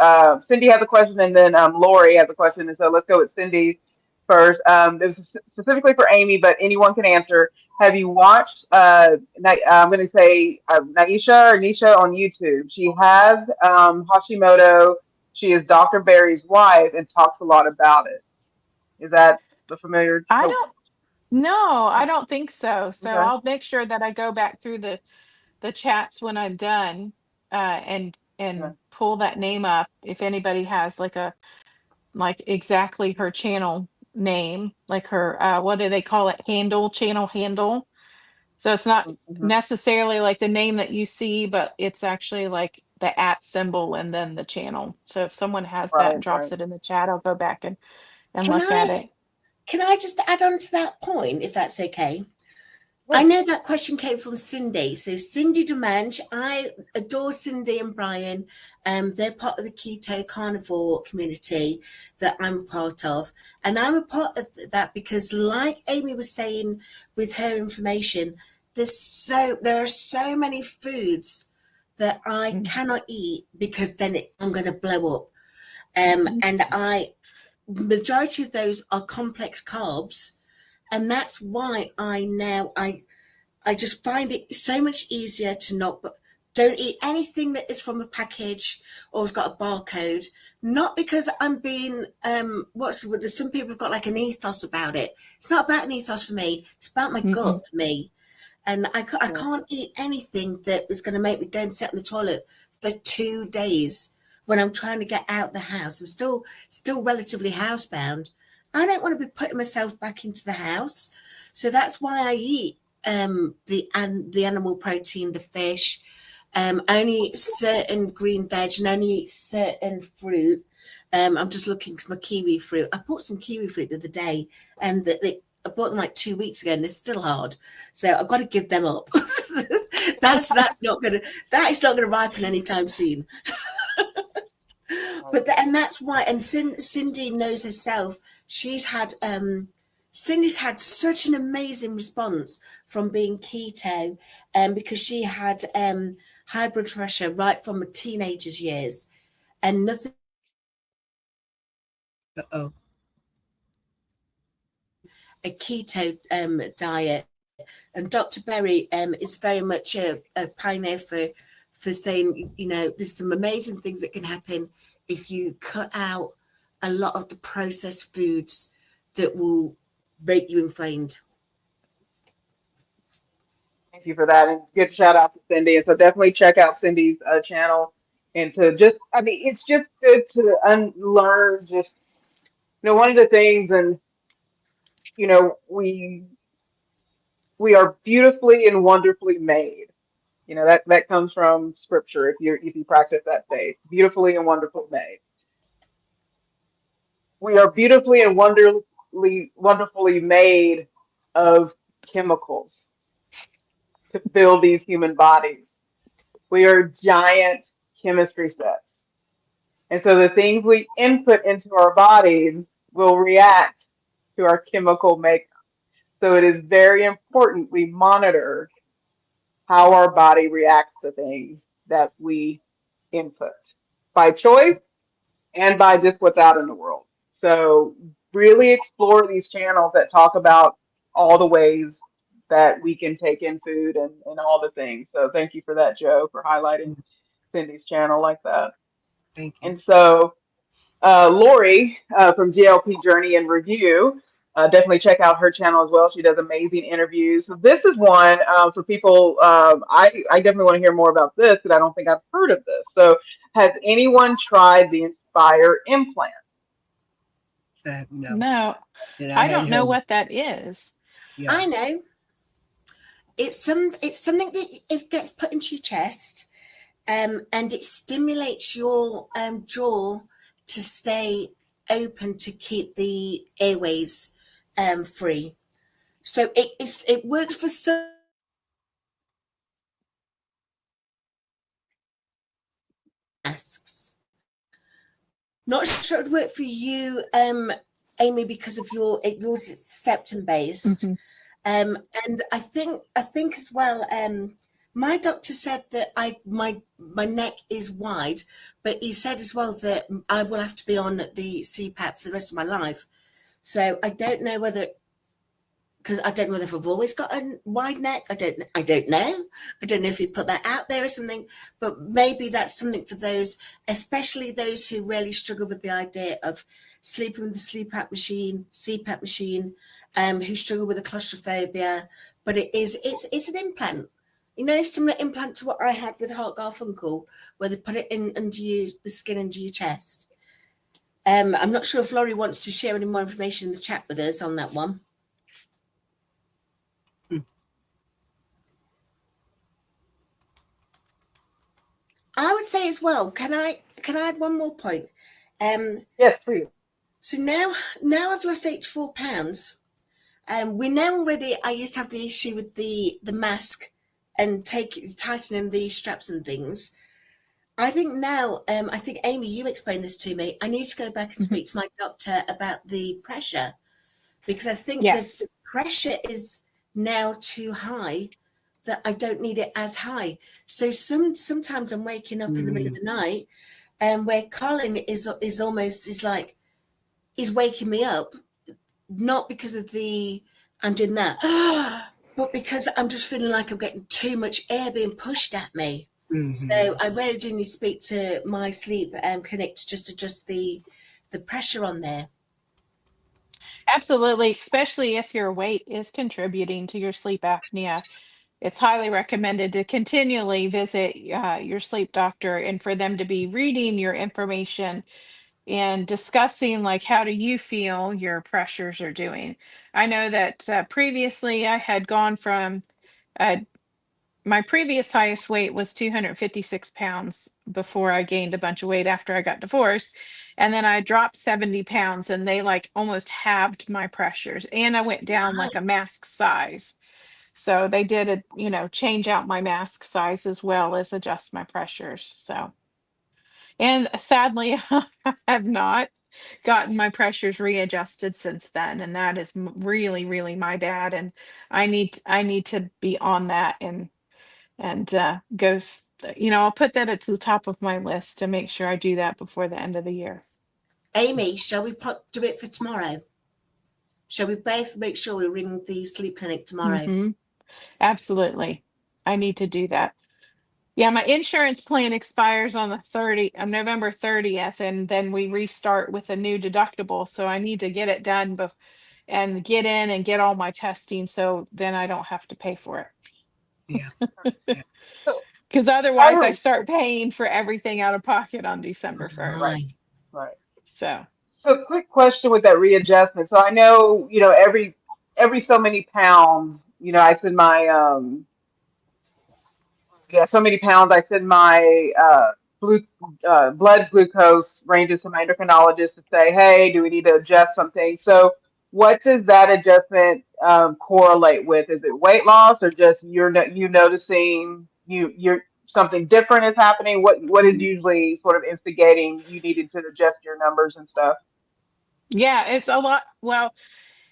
Cindy has a question, and then Lori has a question, and so let's go with Cindy first. This is specifically for Amy, but anyone can answer. Have you watched? I'm going to say Nisha on YouTube. She has Hashimoto. She is Dr. Barry's wife and talks a lot about it. Is that the familiar? I don't think so. So okay. I'll make sure that I go back through the chats when I'm done, and pull that name up if anybody has like exactly her channel name, like her what do they call it, channel handle. So it's not necessarily like the name that you see, but it's actually like the @ symbol and then the channel. So if someone has that and drops it in the chat, I'll go back and look at it. Can I just add on to that point, if that's okay? I know that question came from Cindy. So Cindy Demange, I adore Cindy and Brian. They're part of the keto carnivore community that I'm a part of. And I'm a part of that because, like Amy was saying with her information, there are so many foods that I cannot eat because then I'm going to blow up. And majority of those are complex carbs. And that's why I just find it so much easier to don't eat anything that is from a package or has got a barcode. Not because I'm being some people have got like an ethos about it. It's not about an ethos for me. It's about my gut for me. And I can't eat anything that is going to make me go and sit in the toilet for 2 days when I'm trying to get out the house. I'm still relatively housebound. I don't want to be putting myself back into the house. So that's why I eat the animal protein, the fish, only certain green veg and only certain fruit. I'm just looking because my kiwi fruit. I bought some kiwi fruit the other day, and I bought them like 2 weeks ago, and they're still hard. So I've got to give them up. That is not gonna ripen anytime soon. That's why. And Cindy knows herself. Cindy's had such an amazing response from being keto, because she had high blood pressure right from her teenager's years, and nothing. A keto diet, and Dr. Berry is very much a pioneer for saying, there's some amazing things that can happen if you cut out a lot of the processed foods that will make you inflamed. Thank you for that, and good shout out to Cindy. And so definitely check out Cindy's channel, and to it's just good to unlearn just, one of the things, and we We are beautifully and wonderfully made. You know, that comes from scripture if you practice that faith. Beautifully and wonderfully made. We are beautifully and wonderfully made of chemicals to build these human bodies. We are giant chemistry sets. And so the things we input into our bodies will react to our chemical makeup. So it is very important we monitor how our body reacts to things that we input by choice and by just what's out in the world. So really explore these channels that talk about all the ways that we can take in food and all the things. So thank you for that, Joe, for highlighting Cindy's channel like that. Thank you. And so Lori from GLP Journey and Review, definitely check out her channel as well. She does amazing interviews. So this is one for people. I definitely want to hear more about this because I don't think I've heard of this. So has anyone tried the Inspire implant? No. No, And I hadn't don't know heard. what that is. Yeah. I know. It's something that gets put into your chest, and it stimulates your jaw to stay open to keep the airways free. So it works for some masks. Not sure it would work for you, Amy, because of yours is septum based. Mm-hmm. And I think as well, my doctor said that my neck is wide, but he said as well that I will have to be on the CPAP for the rest of my life. So I don't know whether, because I don't know whether I've always got a wide neck. I don't know. I don't know if he put that out there or something, but maybe that's something for those, especially those who really struggle with the idea of sleeping with the CPAP machine, who struggle with the claustrophobia. But it's an implant, you know, similar implant to what I had with Heart Garfunkel, where they put it in under the skin under your chest. I'm not sure if Laurie wants to share any more information in the chat with us on that one. I would say as well, can I add one more point? Yes, please. So now I've lost 84 pounds. We know already I used to have the issue with the mask and tightening the straps and things. I think now, I think Amy, you explained this to me. I need to go back and speak to my doctor about the pressure, because I think Yes. the pressure is now too high, that I don't need it as high. So sometimes I'm waking up in the middle of the night, and where Colin is like he's waking me up, not because of I'm doing that, but because I'm just feeling like I'm getting too much air being pushed at me. Mm-hmm. So I really do need to speak to my sleep clinic to just adjust the pressure on there. Absolutely, especially if your weight is contributing to your sleep apnea. It's highly recommended to continually visit your sleep doctor and for them to be reading your information and discussing, like, how do you feel your pressures are doing. I know that previously I had gone from uh, my previous highest weight was 256 pounds before I gained a bunch of weight after I got divorced. And then I dropped 70 pounds and they like almost halved my pressures. And I went down like a mask size. So they did change out my mask size as well as adjust my pressures. So, and sadly, I have not gotten my pressures readjusted since then. And that is really, really my bad. And I need to be on that and I'll put that at the top of my list to make sure I do that before the end of the year. Amy, shall we do it for tomorrow? Shall we both make sure we ring the sleep clinic tomorrow? Mm-hmm. Absolutely. I need to do that. Yeah, my insurance plan expires on November 30th, and then we restart with a new deductible. So I need to get it done and get in and get all my testing, so then I don't have to pay for it. Yeah. Because otherwise I start paying for everything out of pocket on December 1st. Right. So quick question with that readjustment. So I know, every so many pounds I said my yeah, so many pounds. I send my blood glucose ranges to my endocrinologist to say, hey, do we need to adjust something? So, what does that adjustment correlate with? Is it weight loss, or just you noticing you're something different is happening? What is usually sort of instigating you needing to adjust your numbers and stuff? Yeah, it's a lot. Well,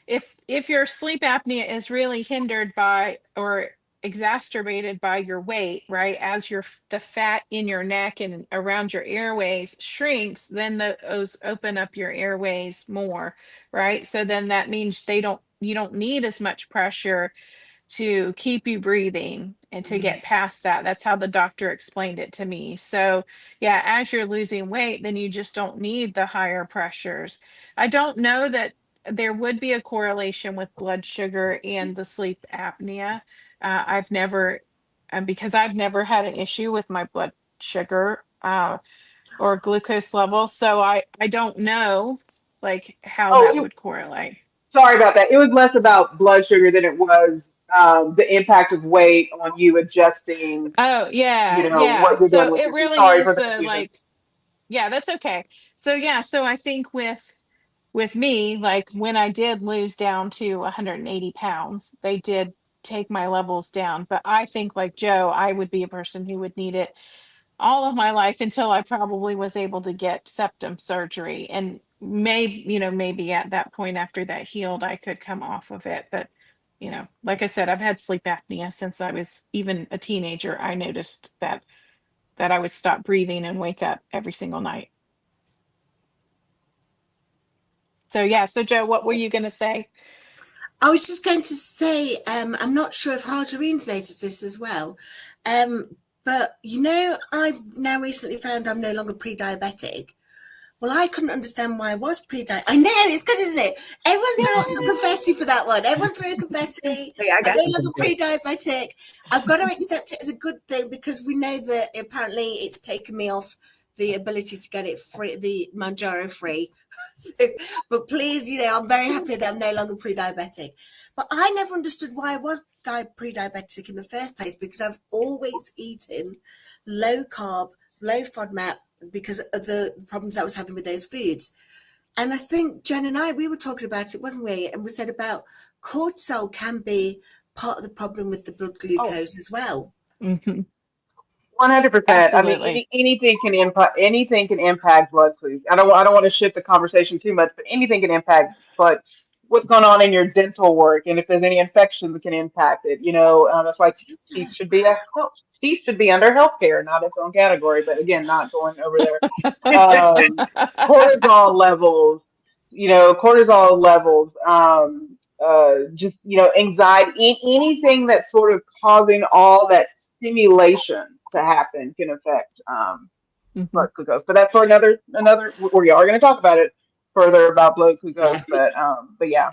if your sleep apnea is really hindered by or exacerbated by your weight, right, as the fat in your neck and around your airways shrinks, then those open up your airways more, right? So then that means you don't need as much pressure to keep you breathing and to Mm. get past that. That's how the doctor explained it to me. So, yeah, as you're losing weight, then you just don't need the higher pressures. I don't know that there would be a correlation with blood sugar and the sleep apnea. I've never, because I've never had an issue with my blood sugar or glucose level. So I don't know like how Oh, that would correlate. sorry about that. It was less about blood sugar than it was the impact of weight on you adjusting, Oh, yeah, what yeah. you're doing So with it your food. really Sorry is for the the confusion. like, yeah, that's okay. So yeah, so I think with me, like when I did lose down to 180 pounds, they did take my levels down. But I think like Joe, I would be a person who would need it all of my life until I probably was able to get septum surgery. And maybe at that point after that healed, I could come off of it. But like I said, I've had sleep apnea since I was even a teenager. I noticed that I would stop breathing and wake up every single night. So yeah, so Joe, what were you gonna say? I was just going to say, I'm not sure if Harjarene's noticed this as well, but I've now recently found I'm no longer pre-diabetic. Well, I couldn't understand why I was pre-diabetic. I know, it's good, isn't it? Everyone threw up some confetti for that one. Everyone threw confetti. Hey, I I'm got no some longer confetti. pre-diabetic. I've got to accept it as a good thing because we know that apparently it's taken me off the ability to get it free, the Manjaro free. So, but please, I'm very happy that I'm no longer pre-diabetic. But I never understood why I was pre-diabetic in the first place because I've always eaten low carb, low FODMAP because of the problems I was having with those foods. And I think Jen and I, we were talking about it, wasn't we? And we said about cortisol can be part of the problem with the blood Oh, glucose as well. 100%. I mean, Absolutely. anything can impact blood sleep. I don't want to shift the conversation too much, but anything can impact. But what's going on in your dental work, and if there's any infection that can impact it, that's why teeth should be under healthcare, not its own category. But again, not going over there. Um, cortisol levels, just anxiety, anything that's sort of causing all that stimulation to happen can affect Mhm. blood glucose. But that's for another. We are going to talk about it further about blood glucose, Yeah. but yeah.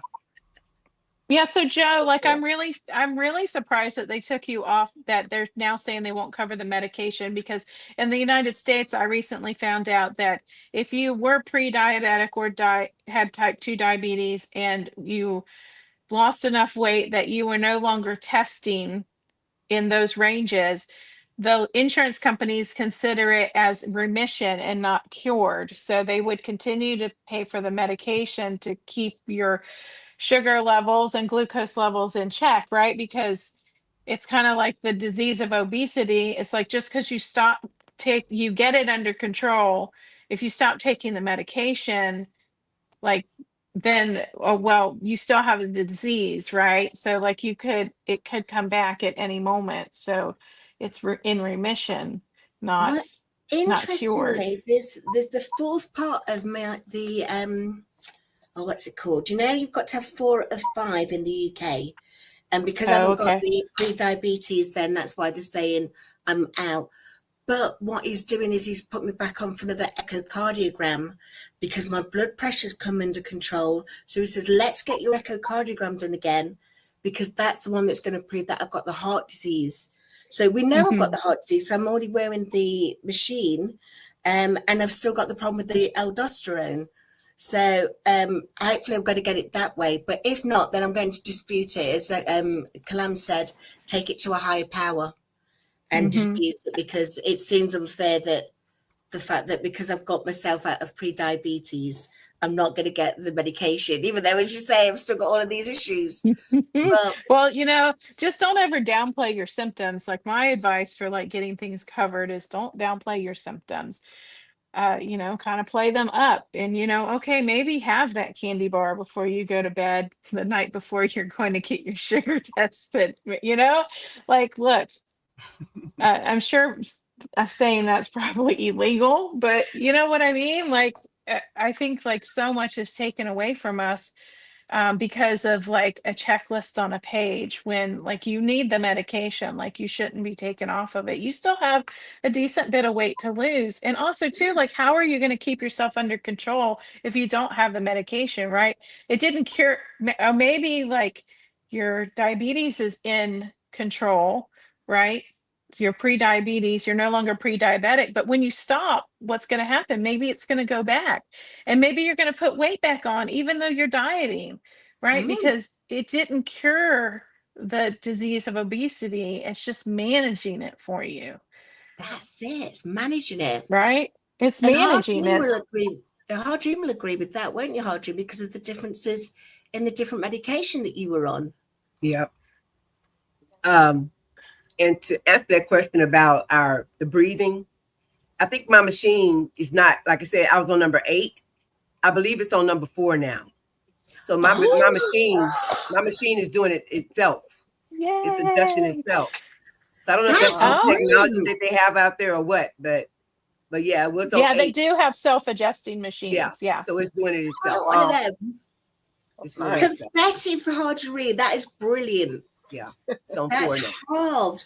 Yeah, so Joe, like Yeah. I'm really surprised that they took you off, that they're now saying they won't cover the medication, because in the United States I recently found out that if you were pre-diabetic or had type 2 diabetes and you lost enough weight that you were no longer testing in those ranges, the insurance companies consider it as remission and not cured. So they would continue to pay for the medication to keep your sugar levels and glucose levels in check, right? Because it's kind of like the disease of obesity. It's like just because you get it under control. If you stop taking the medication, like then, oh well, you still have the disease, right? So like it could come back at any moment. So it's in remission, What not cured. interestingly, there's the fourth part of the what's it called? You've got to have 4 of 5 in the UK. And because I Oh, haven't got okay. the pre-diabetes, then that's why they're saying I'm out. But what he's doing is he's put me back on for another echocardiogram because my blood pressure's come under control. So he says, let's get your echocardiogram done again because that's the one that's going to prove that I've got the heart disease. So we know I've got Hmm. the heart disease. So I'm already wearing the machine, and I've still got the problem with the aldosterone. So hopefully I'm going to get it that way. But if not, then I'm going to dispute it. As Kalam said, take it to a higher power and dispute it, because it seems unfair that the fact that because I've got myself out of pre-diabetes, I'm not going to get the medication, even though, as you say, I've still got all of these issues. But Well, just don't ever downplay your symptoms. Like my advice for like getting things covered is don't downplay your symptoms. Kind of play them up and okay, maybe have that candy bar before you go to bed the night before you're going to get your sugar tested. Like look, I'm sure saying that's probably illegal, but you know what I mean? Like I think like so much is taken away from us because of like a checklist on a page, when like you need the medication, like you shouldn't be taken off of it. You still have a decent bit of weight to lose. And also too, like how are you going to keep yourself under control if you don't have the medication, right? It didn't cure, maybe like your diabetes is in control, right? So you're pre-diabetes, you're no longer pre-diabetic, but when you stop, what's going to happen? Maybe it's going to go back, and maybe you're going to put weight back on even though you're dieting, right? Because it didn't cure the disease of obesity, it's just managing it for you, that's it. It's managing it. right? It's And managing it. Harjane will agree with that, won't you, Harjane? Because of the differences in the different medication that you were on. Yep. And to answer that question about the breathing, I think my machine is not, like I said, I was on number 8. I believe it's on number 4 now. So my machine is doing it itself. Yay. It's adjusting itself. So I don't know if That's that's the technology brilliant. that they have out there or what, but yeah, it was on Yeah, 8. they do have self-adjusting machines. Yeah. So it's doing it itself. One of them. It's doing it itself. Confetti for Harjarene. That is brilliant. Yeah. It's on 4 That's now. carved.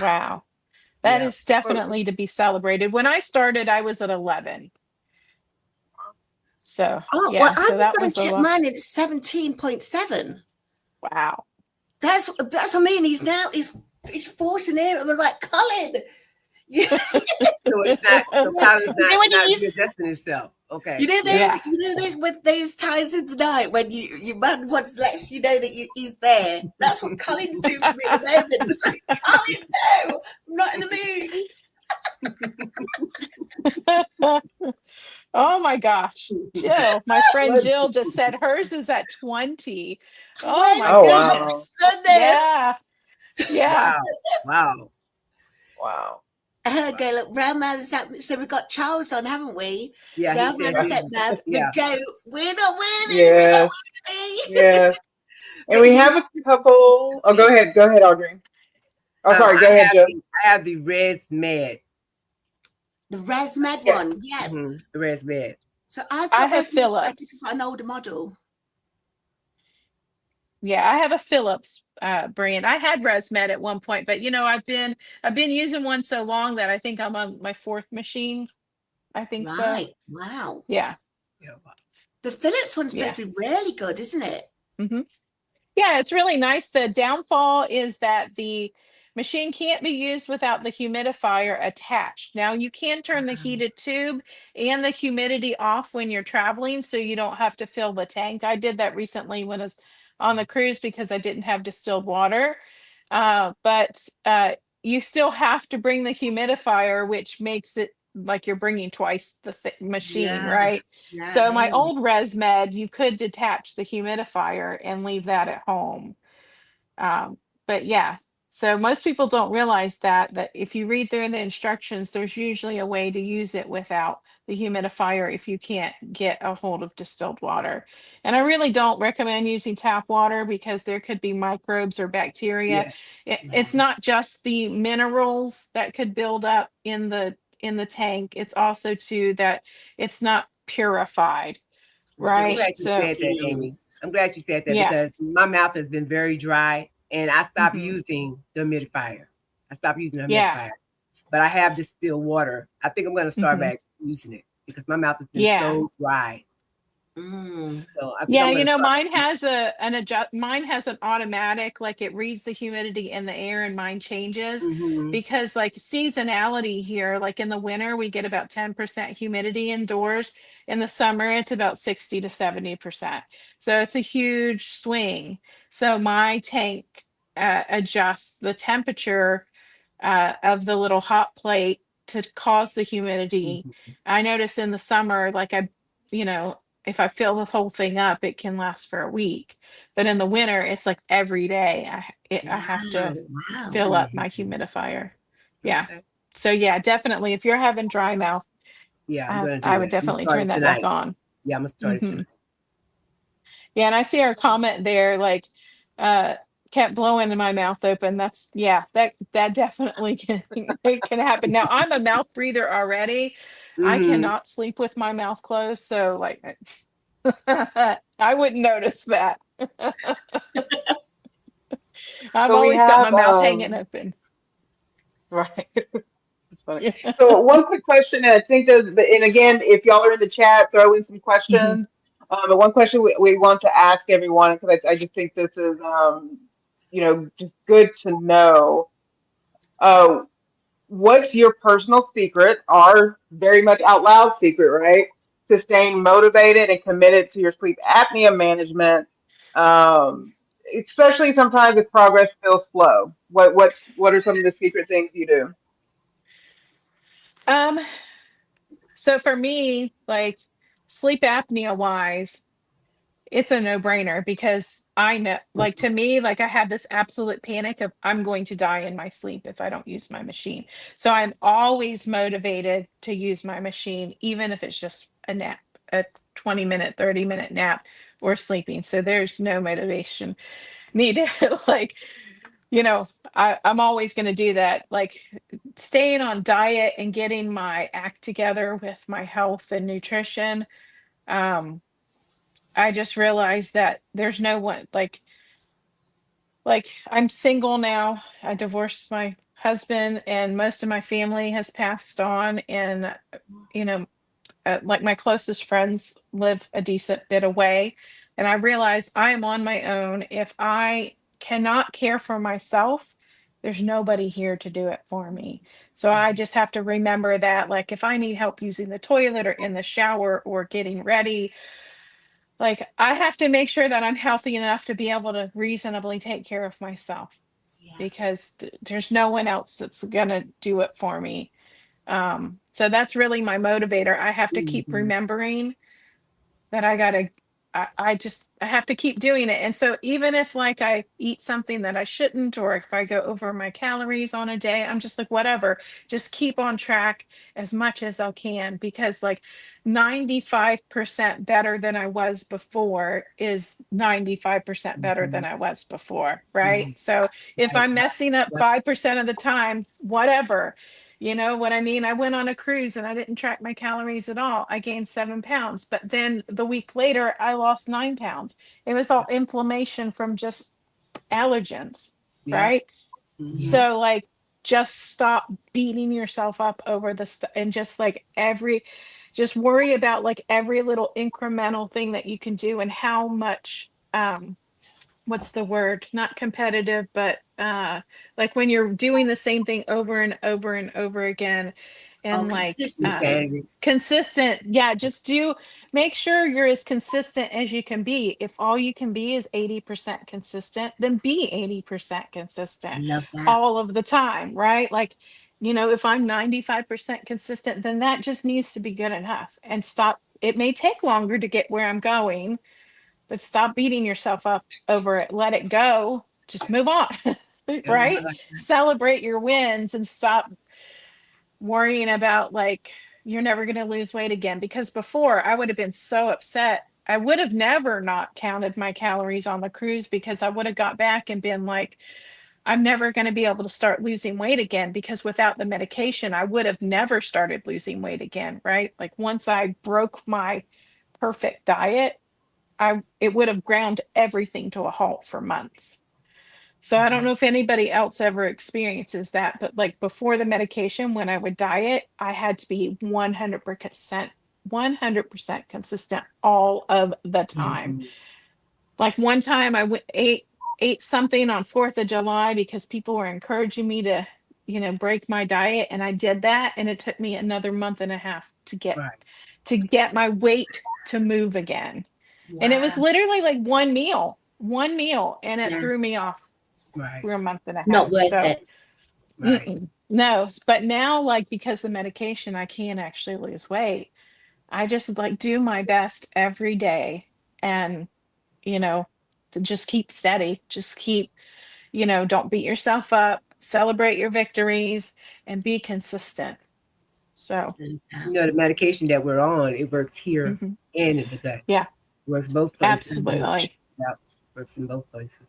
Wow. That is definitely to be celebrated. When I started, I was at 11. So, Oh, yeah, well, I so just that got to was a check lot. mine, and it's 17.7. Wow. That's what I mean. He's forcing it. I'm like, Colin. Yeah. So it's not. So Colin's not readjusting itself. Okay. With those times in the night when your man wants to let you know that he's there. That's what Colin's doing for me at the moment. It's like, Colin, no, I'm not in the mood. Oh my gosh. Jill, my friend Jill just said hers is at 20. Oh my goodness. Goodness. Yeah. Wow. Okay, look, grandmother's up. So we've got Charles on, haven't we? Yeah, grandmother's up there. Yeah. The goat. We're not winning. Yes. We're not winning. Yes. And we have a couple. Oh, go ahead, Audrey. Oh, sorry. Go ahead, Jill. I have the ResMed. The ResMed one, yeah. Mm-hmm. The ResMed. So I've got have Philips. I think I've got an older model. Yeah, I have a Philips brand. I had ResMed at one point, but I've been using one so long that I think I'm on my 4th machine. I think so. Right. Wow. Yeah. The Philips one's supposed to be really good, isn't it? Mm-hmm. Yeah, it's really nice. The downfall is that the machine can't be used without the humidifier attached. Now you can turn the heated tube and the humidity off when you're traveling, so you don't have to fill the tank. I did that recently when I was on the cruise because I didn't have distilled water. But you still have to bring the humidifier, which makes it like you're bringing twice the machine, right? Yeah, So my old ResMed, you could detach the humidifier and leave that at home. But yeah, so most people don't realize that if you read through the instructions, there's usually a way to use it without the humidifier if you can't get a hold of distilled water. And I really don't recommend using tap water because there could be microbes or bacteria. Yes. It's not just the minerals that could build up in the tank. It's also too that it's not purified. Right. I'm glad you said that, Amy. I'm glad you said that because my mouth has been very dry and I stopped using the humidifier. But I have distilled water. I think I'm going to start back using it because my mouth has been so dry. Mm. So I think Yeah, I'm going to start. mine has an automatic, like it reads the humidity in the air and mine changes Mm-hmm. because like seasonality here, like in the winter we get about 10% humidity indoors. In the summer it's about 60 to 70%. So it's a huge swing. So my tank adjusts the temperature of the little hot plate to cause the humidity. Mm-hmm. I notice in the summer, like you know, if I fill the whole thing up, it can last for a week. But in the winter, it's like every day I have Wow. to Wow. fill up my Mm-hmm. humidifier. Yeah. Okay. So yeah, definitely. If you're having dry mouth, Yeah, I'm going to I do would that. I'm going to definitely start turn it that back tonight. on. Yeah, I'm going to start it Hmm. tonight. Yeah, and I see our comment there, like uh kept blowing my mouth open. That's yeah, that definitely can it can happen. Now I'm a mouth breather already. I Mm-hmm. cannot sleep with my mouth closed, so like I wouldn't notice that. I've So we always got my have mouth hanging open. right. It's funny. Yeah. So one quick question, and I think and again, if y'all are in the chat, throw in some Mhm. questions. But one question we want to ask everyone, because I just think this is, just good to know. Uh, what's your personal secret, our very much out loud secret, right? To staying motivated and committed to your sleep apnea management, um, especially sometimes if progress feels slow. What are some of the secret things you do? Um, so for me, like sleep apnea wise, it's a no-brainer because I know, like to me, like I have this absolute panic of I'm going to die in my sleep if I don't use my machine. So I'm always motivated to use my machine, even if it's just a nap, a 20-minute, 30-minute nap or sleeping. So there's no motivation needed. Like, you know, I'm always going to do that. Like staying on diet and getting my act together with my health and nutrition. Um, I just realized that there's no one like I'm single now. I divorced my husband and most of my family has passed on and you know like my closest friends live a decent bit away and I realize I'm on my own. If I cannot care for myself, there's nobody here to do it for me. So I just have to remember that like if I need help using the toilet or in the shower or getting ready, like, I have to make sure that I'm healthy enough to be able to reasonably take care of myself Yeah. because there's no one else that's gonna do it for me. So that's really my motivator. I have to keep Mm-hmm. remembering that I gotta I have to keep doing it. And so even if like I eat something that I shouldn't, or if I go over my calories on a day, I'm just like, whatever, just keep on track as much as I can because like 95% better than I was before is 95% better Mm-hmm. than I was before, right? Mm-hmm. So if Right. I'm messing up Right. 5% of the time, whatever. You know what I mean? I went on a cruise and I didn't track my calories at all. I gained 7 pounds, but then the week later, I lost 9 pounds. It was all inflammation from just allergens, Yeah. right? Mm-hmm. Yeah. So, like, just stop beating yourself up over the stuff and just like just worry about like every little incremental thing that you can do and how much, what's the word, not competitive but like when you're doing the same thing over and over and over again Oh, and like consistency. Insanity. consistent, yeah, just do make sure you're as consistent as you can be. If all you can be is 80% consistent, then be 80% I consistent love that. all of the time, right? Like, if I'm 95% consistent, then that just needs to be good enough and stop. It may take longer to get where I'm going, but stop beating yourself up over it. Let it go. Just move on. Yeah. Yeah. Right? I like Celebrate your wins and stop worrying about like you're never going to lose weight again. Because before I would have been so upset. I would have never not counted my calories on the cruise because I would have got back and been like, I'm never going to be able to start losing weight again because without the medication, I would have never started losing weight again. Right? Like once I broke my perfect diet, it would have ground everything to a halt for months. So I don't that. know if anybody else ever experiences that, but like before the medication, when I would diet, I had to be 100% 100% consistent all of the time. Mhm. Like one time I ate something on 4th of July because people were encouraging me to, break my diet, and I did that, and it took me another month and a half Right. to get my weight to move again. And it was Wow. literally like one meal, and it Yeah. threw me off Right. for a month and a Not half. worth So, it. Right. no, but now, like, because the medication, I can actually lose weight. I just like do my best every day, and, you know, to just keep steady, just keep, don't beat yourself up, celebrate your victories, and be consistent. So, You know, the medication that we're on, it works here mhm, and in the gut. yeah, Works both places. absolutely. Yeah. Works in both places.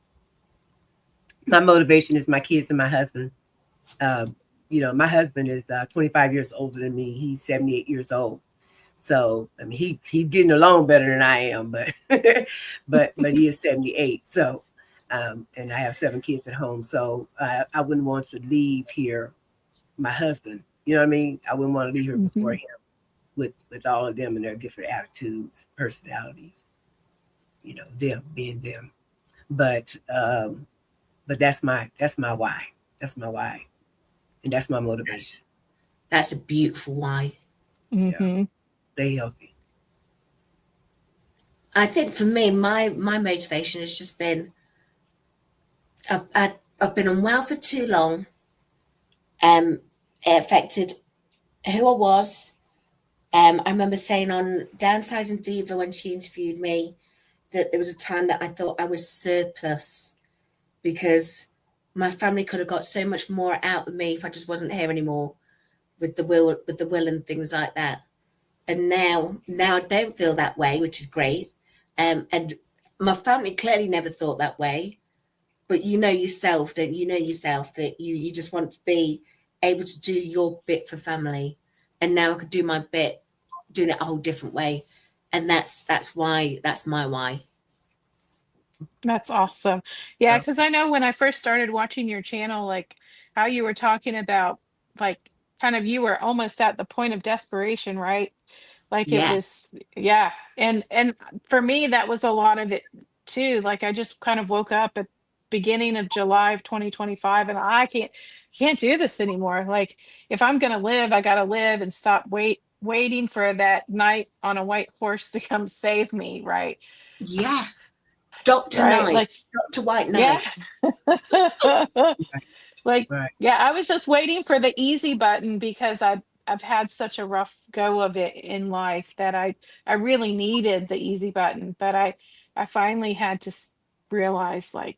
My motivation is my kids and my husband. Um, my husband is 25 years older than me. He's 78 years old. So I mean, he's getting along better than I am, but but he is 78. So and I have 7 kids at home. So I wouldn't want to leave here my husband. You know what I mean? I wouldn't want to leave here before Mhm. him with all of them and their different attitudes, personalities. Them being them. But that's my why. That's my why, and that's my motivation. That's a beautiful why. Yeah, Mhm. stay healthy. I think for me, my motivation has just been I've been unwell for too long. It affected who I was. I remember saying on Downsizing Diva when she interviewed me that there was a time that I thought I was surplus because my family could have got so much more out of me if I just wasn't here anymore with the will and things like that. And now I don't feel that way, which is great. And my family clearly never thought that way, but you know yourself, don't you? Know yourself that you just want to be able to do your bit for family, and now I could do my bit, doing it a whole different way, and that's why that's my why. That's awesome. Yeah, Yeah. because I know when I first started watching your channel, like how you were talking about, like, kind of you were almost at the point of desperation, right? Like it Yeah, was, yeah. And for me, that was a lot of it too. Like I just kind of woke up at beginning of July of 2025, and I can't do this anymore. Like if I'm gonna live, I gotta live and stop waiting for that knight on a white horse to come save me, right? yeah. Dr. Right? Knight, Like, Dr. White yeah. Knight. Like, Right. yeah, I was just waiting for the easy button because I've had such a rough go of it in life that I really needed the easy button, but I finally had to realize, like,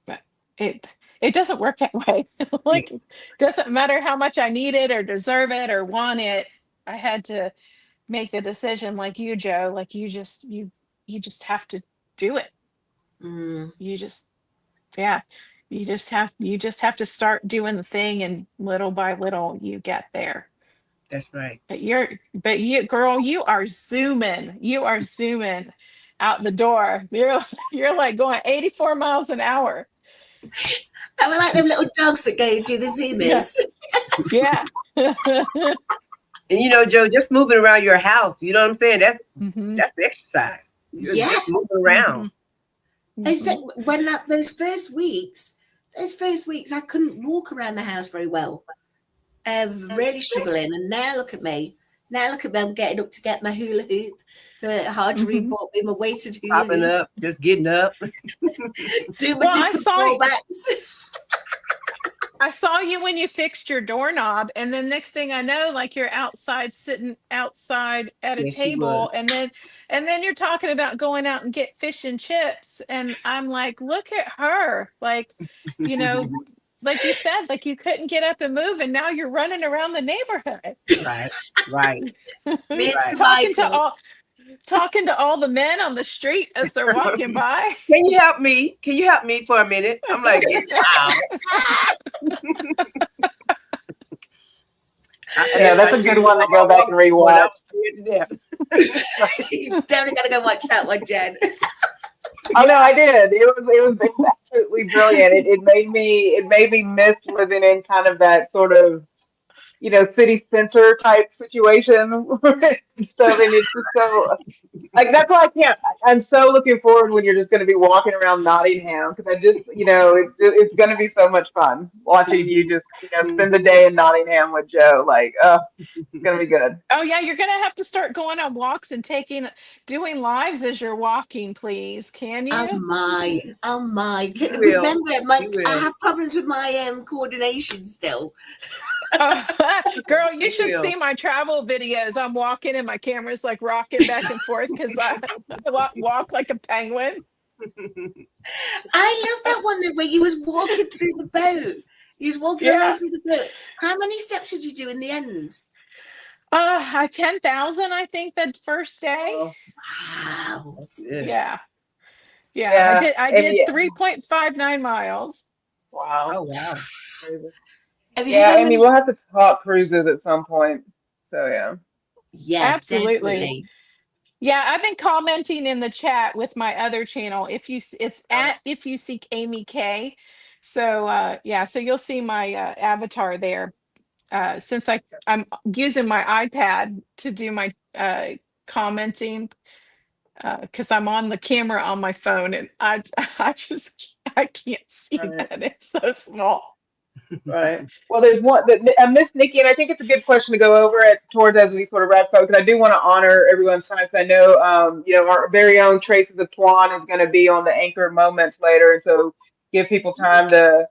that it doesn't work that way. Yeah, Like it doesn't matter how much I need it or deserve it or want it. I had to make the decision, like you, Joe, like you just have to do it. Mm, You just, yeah, you just have to start doing the thing, and little by little you get there. that's right. But you, girl, you are zooming out the door. You're like going 84 miles an hour. I mean, like them little dogs that go and do the Yeah, zoomers. yeah. And Joe, just moving around your house, you know what I'm saying? That's Hmm. that's the exercise. You're Yeah, just moving Hmm. around. they Hmm. said when those first weeks, I couldn't walk around the house very well. Really struggling. And now look at me. Now look at me. I'm getting up to get my hula hoop. The Harjarene Hmm. bought me my weighted hula Popping hoop. up, just getting up. Do my Well, I different saw formats. I saw you when you fixed your doorknob, and then next thing I know, like you're outside, sitting outside at a Yes, she was. table, and then you're talking about going out and get fish and chips, and I'm like, look at her, like, you know, like you said, like you couldn't get up and move, and now you're running around the neighborhood, Right, right, Me and right. Sir talking to Michael. all the men on the street as they're walking by. Can you help me? Can you help me for a minute? I'm like, wow. I I know feel that's a like good one to go my back and woman when I rewatch. was scared to death. You definitely got to go watch that one, Jen. Oh no, I did. It was absolutely brilliant. It made me miss living in kind of that sort of city center type situation and stuff, and it's just so like that's why I can't. I'm so looking forward when you're just going to be walking around Nottingham because I just, it's going to be so much fun watching you just, spend the day in Nottingham with Joe. Like, it's going to be good. Oh yeah, you're gonna have to start going on walks and doing lives as you're walking, please. Can Oh you? my, oh my. You will. Remember, You will. I have problems with my coordination still. Oh, girl, you You should will. see my travel videos. I'm walking and my camera's like rocking back and forth because I walk like a penguin. I love that one though, where you was walking through the boat. You was walking away Yeah. through the boat. How many steps did you do in the end? 10,000, I think, that first day. Oh, Wow. That's good. Yeah. Yeah. yeah. I And did yeah, 3.59 miles. wow. Oh wow. Crazy. Have you had Yeah, how Amy, many? we'll have to talk cruises at some point. So yeah. Yeah, Absolutely. definitely. Yeah, I've been commenting in the chat with my other channel. It's Uh, at If You Seek Amy K. So yeah, so you'll see my avatar there. Since I'm using my iPad to do my commenting because I'm on the camera on my phone and I can't see right. that it's so small. Right. Well, there's one that Miss Nikki, and I think it's a good question to go over it towards as we sort of wrap up, because I do want to honor everyone's time. 'Cause I know, our very own Traces of Tuan is going to be on the anchor moments later, and so give people time to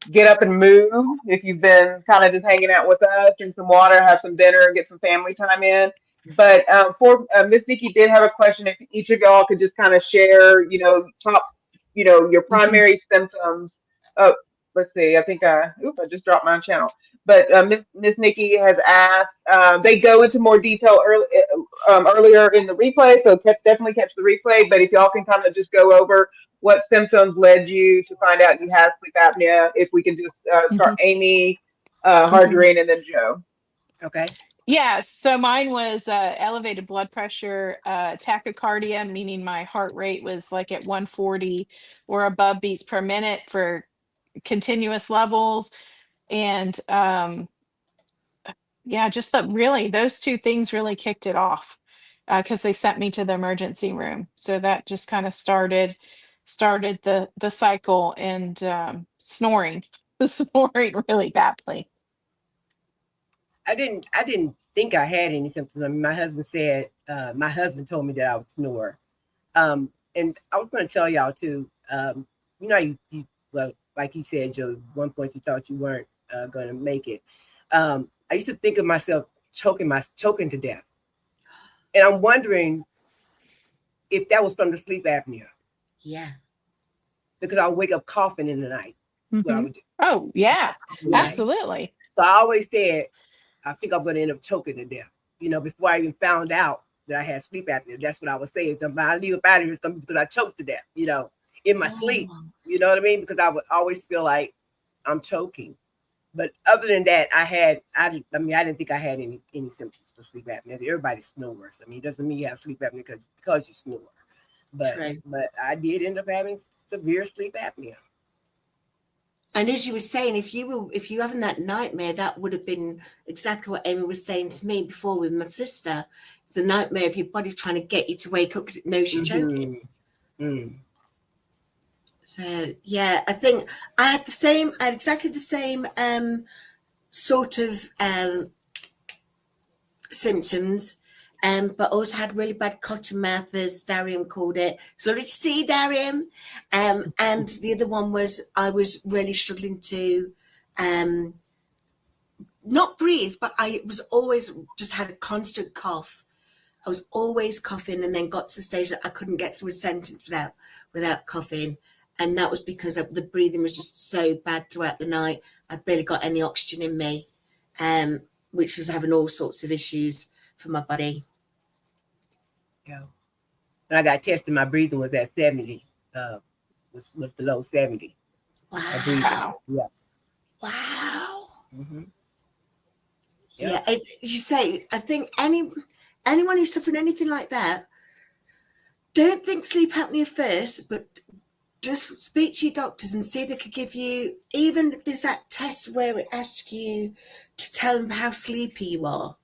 get up and move if you've been kind of just hanging out with us, drink some water, have some dinner, and get some family time in. But for Miss Nikki did have a question. If each of y'all could just kind of share, top, your Mhm. primary symptoms. Oh, let's see. I think I just dropped my channel. But Miss Nikki has asked. They go into more detail earlier in the replay, so definitely catch the replay. But if y'all can kind of just go over what symptoms led you to find out you have sleep apnea, if we can just start Mhm. Amy, Mhm. Harjarene, and then Joe. Okay. Yeah, so mine was elevated blood pressure, tachycardia, meaning my heart rate was like at 140 or above beats per minute for continuous levels. And yeah, just really those two things really kicked it off because they sent me to the emergency room. So that just kind of started the cycle and snoring, snoring really badly. I didn't think I had any symptoms. I mean, my husband told me that I was snore. And I was going to tell y'all too. Well, like you said, Joe. At one point you thought you weren't going to make it. I used to think of myself choking to death, and I'm wondering if that was from the sleep apnea Yeah. because I wake up coughing in the night. What I Mhm. would do Oh yeah, in the Yeah. night. absolutely. So I always said, I think I'm going to end up choking to death. Before I even found out that I had sleep apnea, that's what I was saying. If I leave up out of here, it's going to be because I choked to death, in my sleep. Oh, You know what I mean? Because I would always feel like I'm choking. But other than that, I didn't think I had any symptoms for sleep apnea. Everybody snores. I mean, it doesn't mean you have sleep apnea because you snore. But true. I did end up having severe sleep apnea. And as you were saying, if you having that nightmare, that would have been exactly what Amy was saying to me before with my sister. It's a nightmare of your body trying to get you to wake up because it knows you're choking. Mm. So yeah, I think I had exactly the same sort of symptoms, but also had really bad cotton mouth, as Darian called it. Sorry to see, Darian. And the other one was I was really struggling to not breathe, but I was always just had a constant cough. I was always coughing, and then got to the stage that I couldn't get through a sentence without coughing. And that was because the breathing was just so bad throughout the night. I barely got any oxygen in me, which was having all sorts of issues for my body. Yeah. When I got tested, my breathing was at 70. Was below 70. My breathing. Wow. Yeah. Wow. Mm-hmm. Yeah. You say, I think anyone who's suffering anything like that, don't think sleep apnea first, but just speak to your doctors and see if they could give you, even if there's that test where it asks you to tell them how sleepy you are.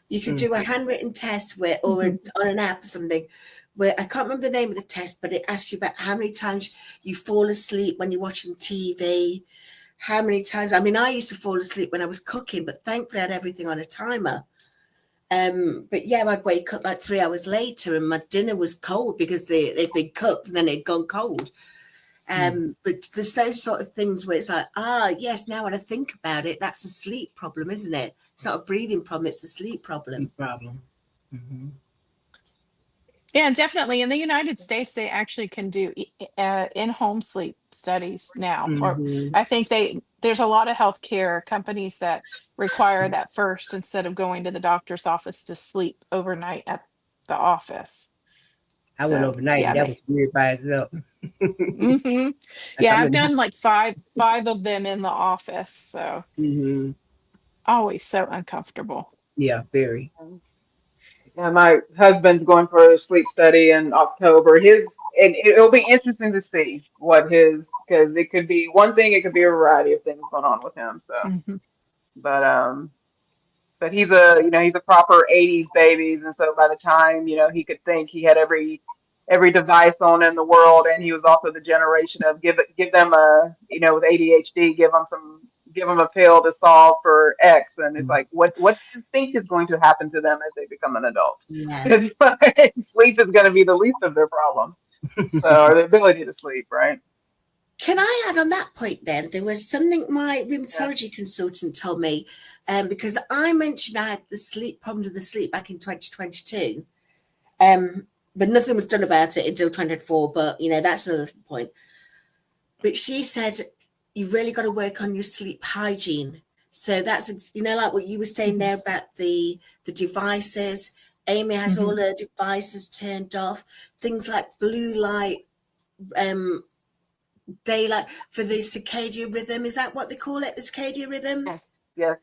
You could do a handwritten test where, or on an app or something, where I can't remember the name of the test, but it asks you about how many times you fall asleep when you're watching TV, how many times. I mean, I used to fall asleep when I was cooking, but thankfully I had everything on a timer. But yeah, I'd wake up like 3 hours later and my dinner was cold because they'd been cooked and then it'd gone cold. But there's those sort of things where it's like, yes, now when I think about it, that's a sleep problem, isn't it? It's not a breathing problem, it's a sleep problem. Mm-hmm. Yeah, definitely. In the United States, they actually can do in-home sleep studies now. Or I think there's a lot of healthcare companies that require that first instead of going to the doctor's office to sleep overnight at the office. I went So overnight yeah, and that was weird by itself. hmm Like yeah, I'm I've in the done like five of them in the office. So always so uncomfortable. Yeah, very. Yeah, my husband's going for a sleep study in October. And it'll be interesting to see what because it could be one thing, it could be a variety of things going on with him. So, hmm but he's a proper 80s babies, and so by the time, he could think he had every device on in the world, and he was also the generation of give them with ADHD, give them a pill to solve for X, and it's like what do you think is going to happen to them as they become an adult? Yeah. It's like sleep is going to be the least of their problems, or the ability to sleep, right? Can I add on that point then? There was something my Yeah. rheumatology consultant told me, because I mentioned I had the sleep problem with the sleep back in 2022, but nothing was done about it until 2024, but that's another point. But she said, you've really got to work on your sleep hygiene. So that's, like what you were saying there about the devices. Amy has all her devices turned off, things like blue light, daylight for the circadian rhythm. Is that what they call it? The circadian rhythm? Yes. Yes.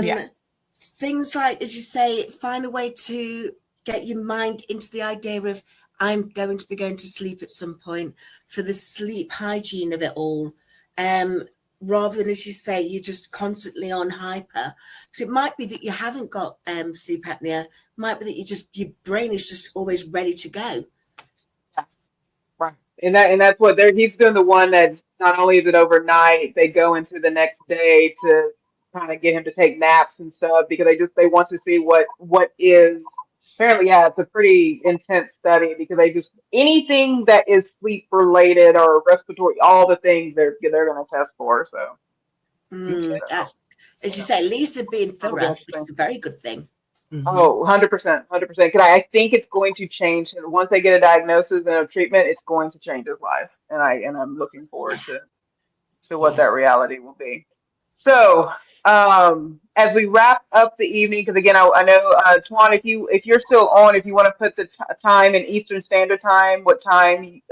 Yeah. Things like, as you say, find a way to get your mind into the idea of I'm going to be going to sleep at some point, for the sleep hygiene of it all. Rather than, as you say, you're just constantly on hyper. Because it might be that you haven't got sleep apnea. It might be that your brain is just always ready to go. Right. And that's what he's doing, the one that's not only is it overnight, they go into the next day to kind of get him to take naps and stuff because they want to see what is apparently, yeah, it's a pretty intense study because anything that is sleep related or respiratory, all the things they're gonna test for. So That's, as you yeah, say, at least they're being that'll be thorough, which interesting. is a very good thing. Oh, 100%, 100%. I think it's going to change once they get a diagnosis and a treatment, it's going to change his life. And I'm looking forward to what Yeah. that reality will be. So, as we wrap up the evening, because again, I know, Tuan, if you're still on, if you want to put the time in Eastern Standard Time, what time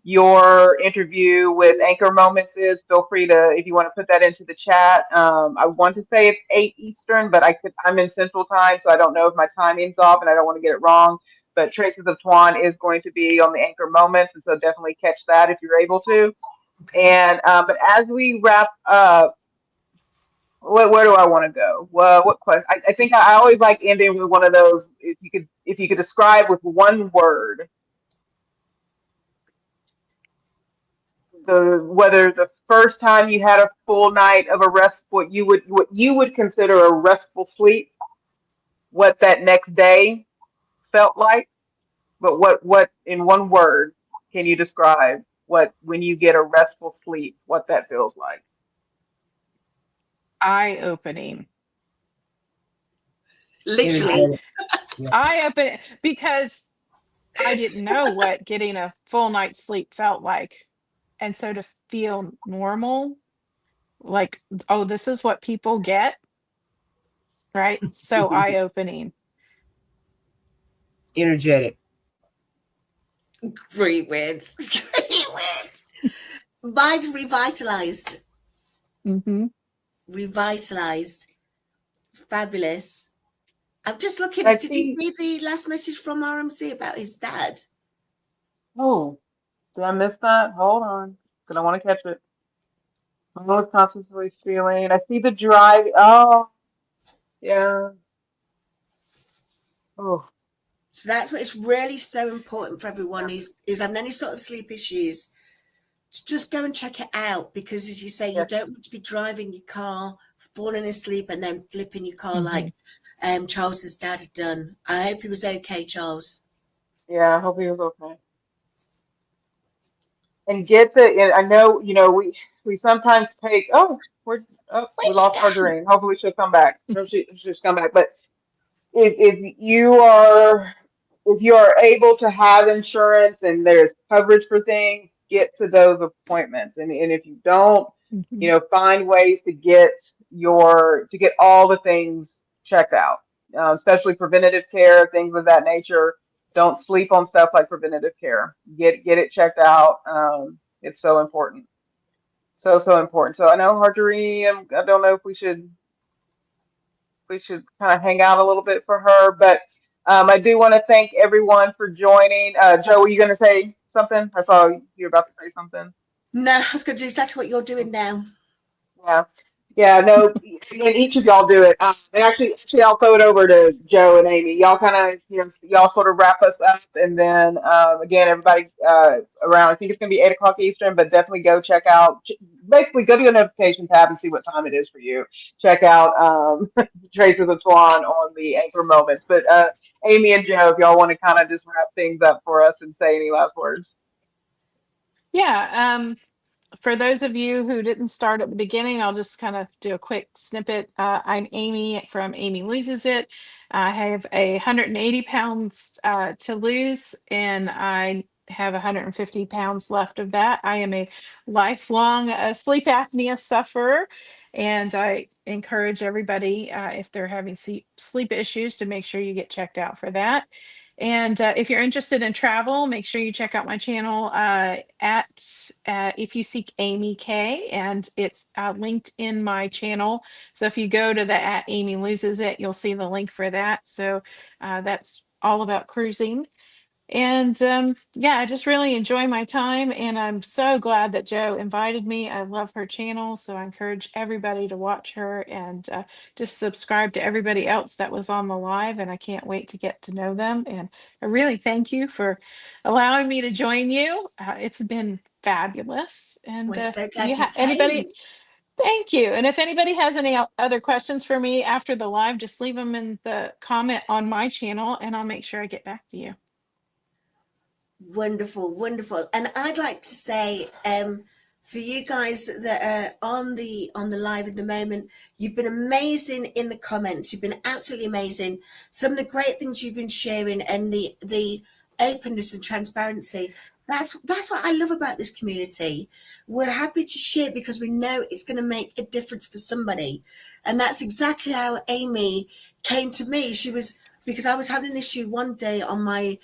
your interview with Anchor Moments is, feel free to, if you want to put that into the chat. I want to say it's 8 Eastern, but I'm in Central Time, so I don't know if my timing's off, and I don't want to get it wrong. But Traces of Tuan is going to be on the Anchor Moments, and so definitely catch that if you're able to. And but as we wrap up, where do I want to go? Well, what question? I think I always like ending with one of those. If you could describe with one word whether the first time you had a full night of a rest, what you would consider a restful sleep, what that next day felt like, but what in one word can you describe what when you get a restful sleep, what that feels like? Eye-opening. Literally. Energetic. Yeah. Eye-opening because I didn't know what getting a full night's sleep felt like. And so to feel normal, like, oh, this is what people get, right? So eye-opening. Energetic. Great words. Great words. Mind revitalized. hmm Revitalized. Fabulous. I'm just looking. I Did you think. see the last message from RMC about his dad? Oh. Did I miss that? Hold on. Because I want to catch it. I was constantly feeling. I see the drive. Oh, yeah. Oh, So that's what it's really so important for everyone who's having any sort of sleep issues to just go and check it out, because as you say, you yeah. don't want to be driving your car, falling asleep and then flipping your car Mhm. like Charles's dad had done. I hope he was okay, Charles. Yeah, I hope he was okay. And get the, and I know, we sometimes take, we Where's she lost our gone? dream. Hopefully she'll come back. No, she's come back. But if you are able to have insurance and there's coverage for things, get to those appointments. And if you don't, Mhm. find ways to get all the things checked out, especially preventative care, things of that nature. Don't sleep on stuff like preventative care. Get it checked out. It's so important. So important. So I know Harjarene, I don't know if we should kind of hang out a little bit for her. But I do want to thank everyone for joining. Joe, were you going to say something? I saw you were about to say something. No, I was going to do exactly what you're doing now. Yeah. Yeah, no, and each of y'all do it. And actually, I'll throw it over to Joe and Amy. Y'all kind of, y'all sort of wrap us up, and then again, everybody around. I think it's going to be 8 o'clock Eastern, but definitely go check out. Basically, go to your notification tab and see what time it is for you. Check out Traces of Tuan on the Anchor Moments. But Amy and Joe, if y'all want to kind of just wrap things up for us and say any last words. Yeah. For those of you who didn't start at the beginning, I'll just kind of do a quick snippet. I'm Amy from Amy Loses It. I have 180 pounds to lose, and I have 150 pounds left of that. I am a lifelong sleep apnea sufferer, and I encourage everybody, if they're having sleep issues, to make sure you get checked out for that. And if you're interested in travel, make sure you check out my channel at if you seek Amy K, and it's linked in my channel. So if you go to the at Amy Loses It, you'll see the link for that. So that's all about cruising. And yeah, I just really enjoy my time, and I'm so glad that Joe invited me. I love her channel, so I encourage everybody to watch her, and just subscribe to everybody else that was on the live. And I can't wait to get to know them. And I really thank you for allowing me to join you. It's been fabulous. And We're so if you glad you have anybody, came. thank you. And if anybody has any other questions for me after the live, just leave them in the comment on my channel, and I'll make sure I get back to you. Wonderful, wonderful. And I'd like to say, for you guys that are on the live at the moment, you've been amazing in the comments. You've been absolutely amazing. Some of the great things you've been sharing, and the openness and transparency. That's what I love about this community. We're happy to share because we know it's going to make a difference for somebody. And that's exactly how Amy came to me. She was, because I was having an issue one day on my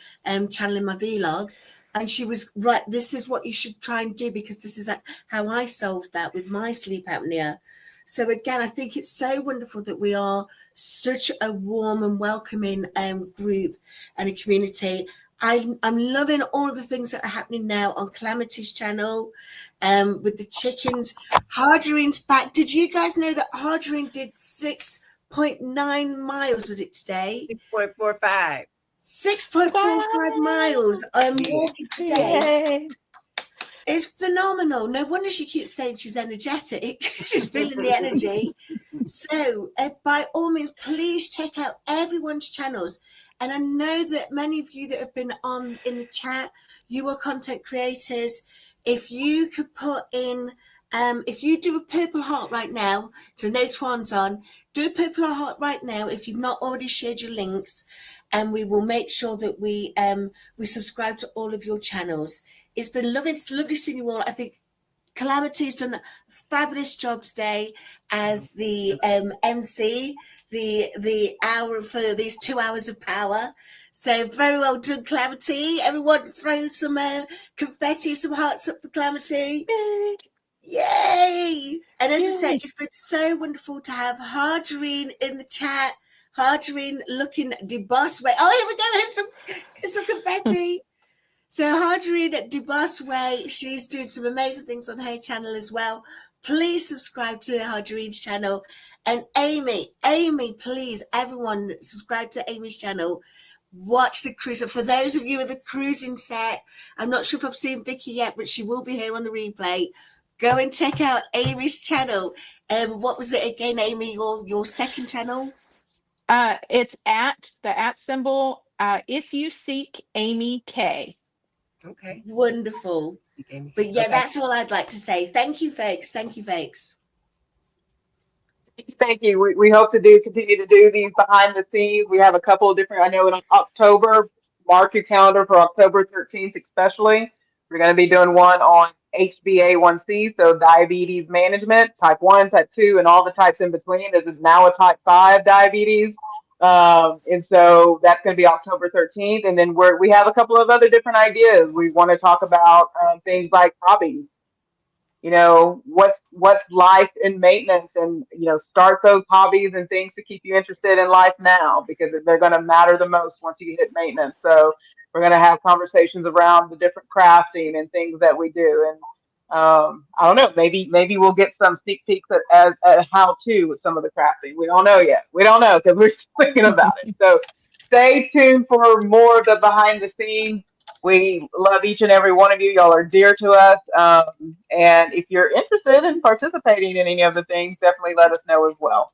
channel in my vlog, and she was right, this is what you should try and do, because this is how I solved that with my sleep apnea. So again, I think it's so wonderful that we are such a warm and welcoming group and a community. I'm loving all of the things that are happening now on Calamity's channel, with the chickens. Harjarene's back. Did you guys know that Harjarene did 6.9 miles, was it today? 6.45. 6.45 miles. I'm Yeah. walking today. Yay. It's phenomenal. No wonder she keeps saying she's energetic. She's feeling the energy. So, by all means, please check out everyone's channels. And I know that many of you that have been on in the chat, you are content creators. If you could put in, if you do a purple heart right now, so no Twan's on, do a purple heart right now if you've not already shared your links, and we will make sure that we subscribe to all of your channels. It's been lovely. It's lovely seeing you all. I think Calamity's done a fabulous job today as the MC, the hour for these 2 hours of power. So very well done, Calamity. Everyone throw some confetti, some hearts up for Calamity. Yay. Yay! And as I say, Yay. it's been so wonderful to have Harjarene in the chat. Harjarene looking the boss way. Oh, here we go. Here's some confetti. So Harjarene Annette, she's doing some amazing things on her channel as well. Please subscribe to Harjarene's channel. And Amy, please, everyone, subscribe to Amy's channel. Watch the cruise. For those of you with the cruising set, I'm not sure if I've seen Vicky yet, but she will be here on the replay. Go and check out Amy's channel. What was it again, Amy? Your second channel? It's at the @ symbol. If you seek Amy K. Okay. Wonderful. But yeah, that's all I'd like to say. Thank you, folks. Thank you, folks. Thank you. We hope to continue to do these behind the scenes. We have a couple of different, I know in October, mark your calendar for October 13th especially. We're going to be doing one on HbA1c, so diabetes management, type 1, type 2, and all the types in between. This is now a type 5 diabetes. And so that's going to be October 13th. And then we have a couple of other different ideas. We want to talk about things like hobbies. You know, what's life in maintenance, and start those hobbies and things to keep you interested in life now, because they're going to matter the most once you hit maintenance. So we're going to have conversations around the different crafting and things that we do. And I don't know, maybe we'll get some sneak peeks at how to with some of the crafting. We don't know yet. We don't know, because we're still thinking about it. So stay tuned for more of the behind the scenes. We love each and every one of you. Y'all are dear to us. And if you're interested in participating in any of the things, definitely let us know as well.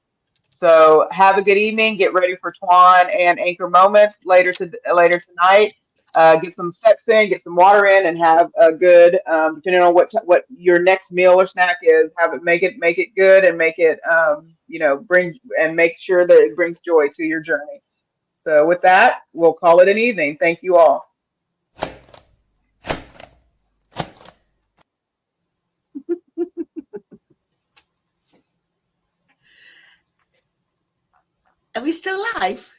So have a good evening. Get ready for Twan and Anchor Moments later tonight. Get some steps in, get some water in, and have a good, depending on what your next meal or snack is, make it good, and make it, make sure that it brings joy to your journey. So with that, we'll call it an evening. Thank you all. Are we still live?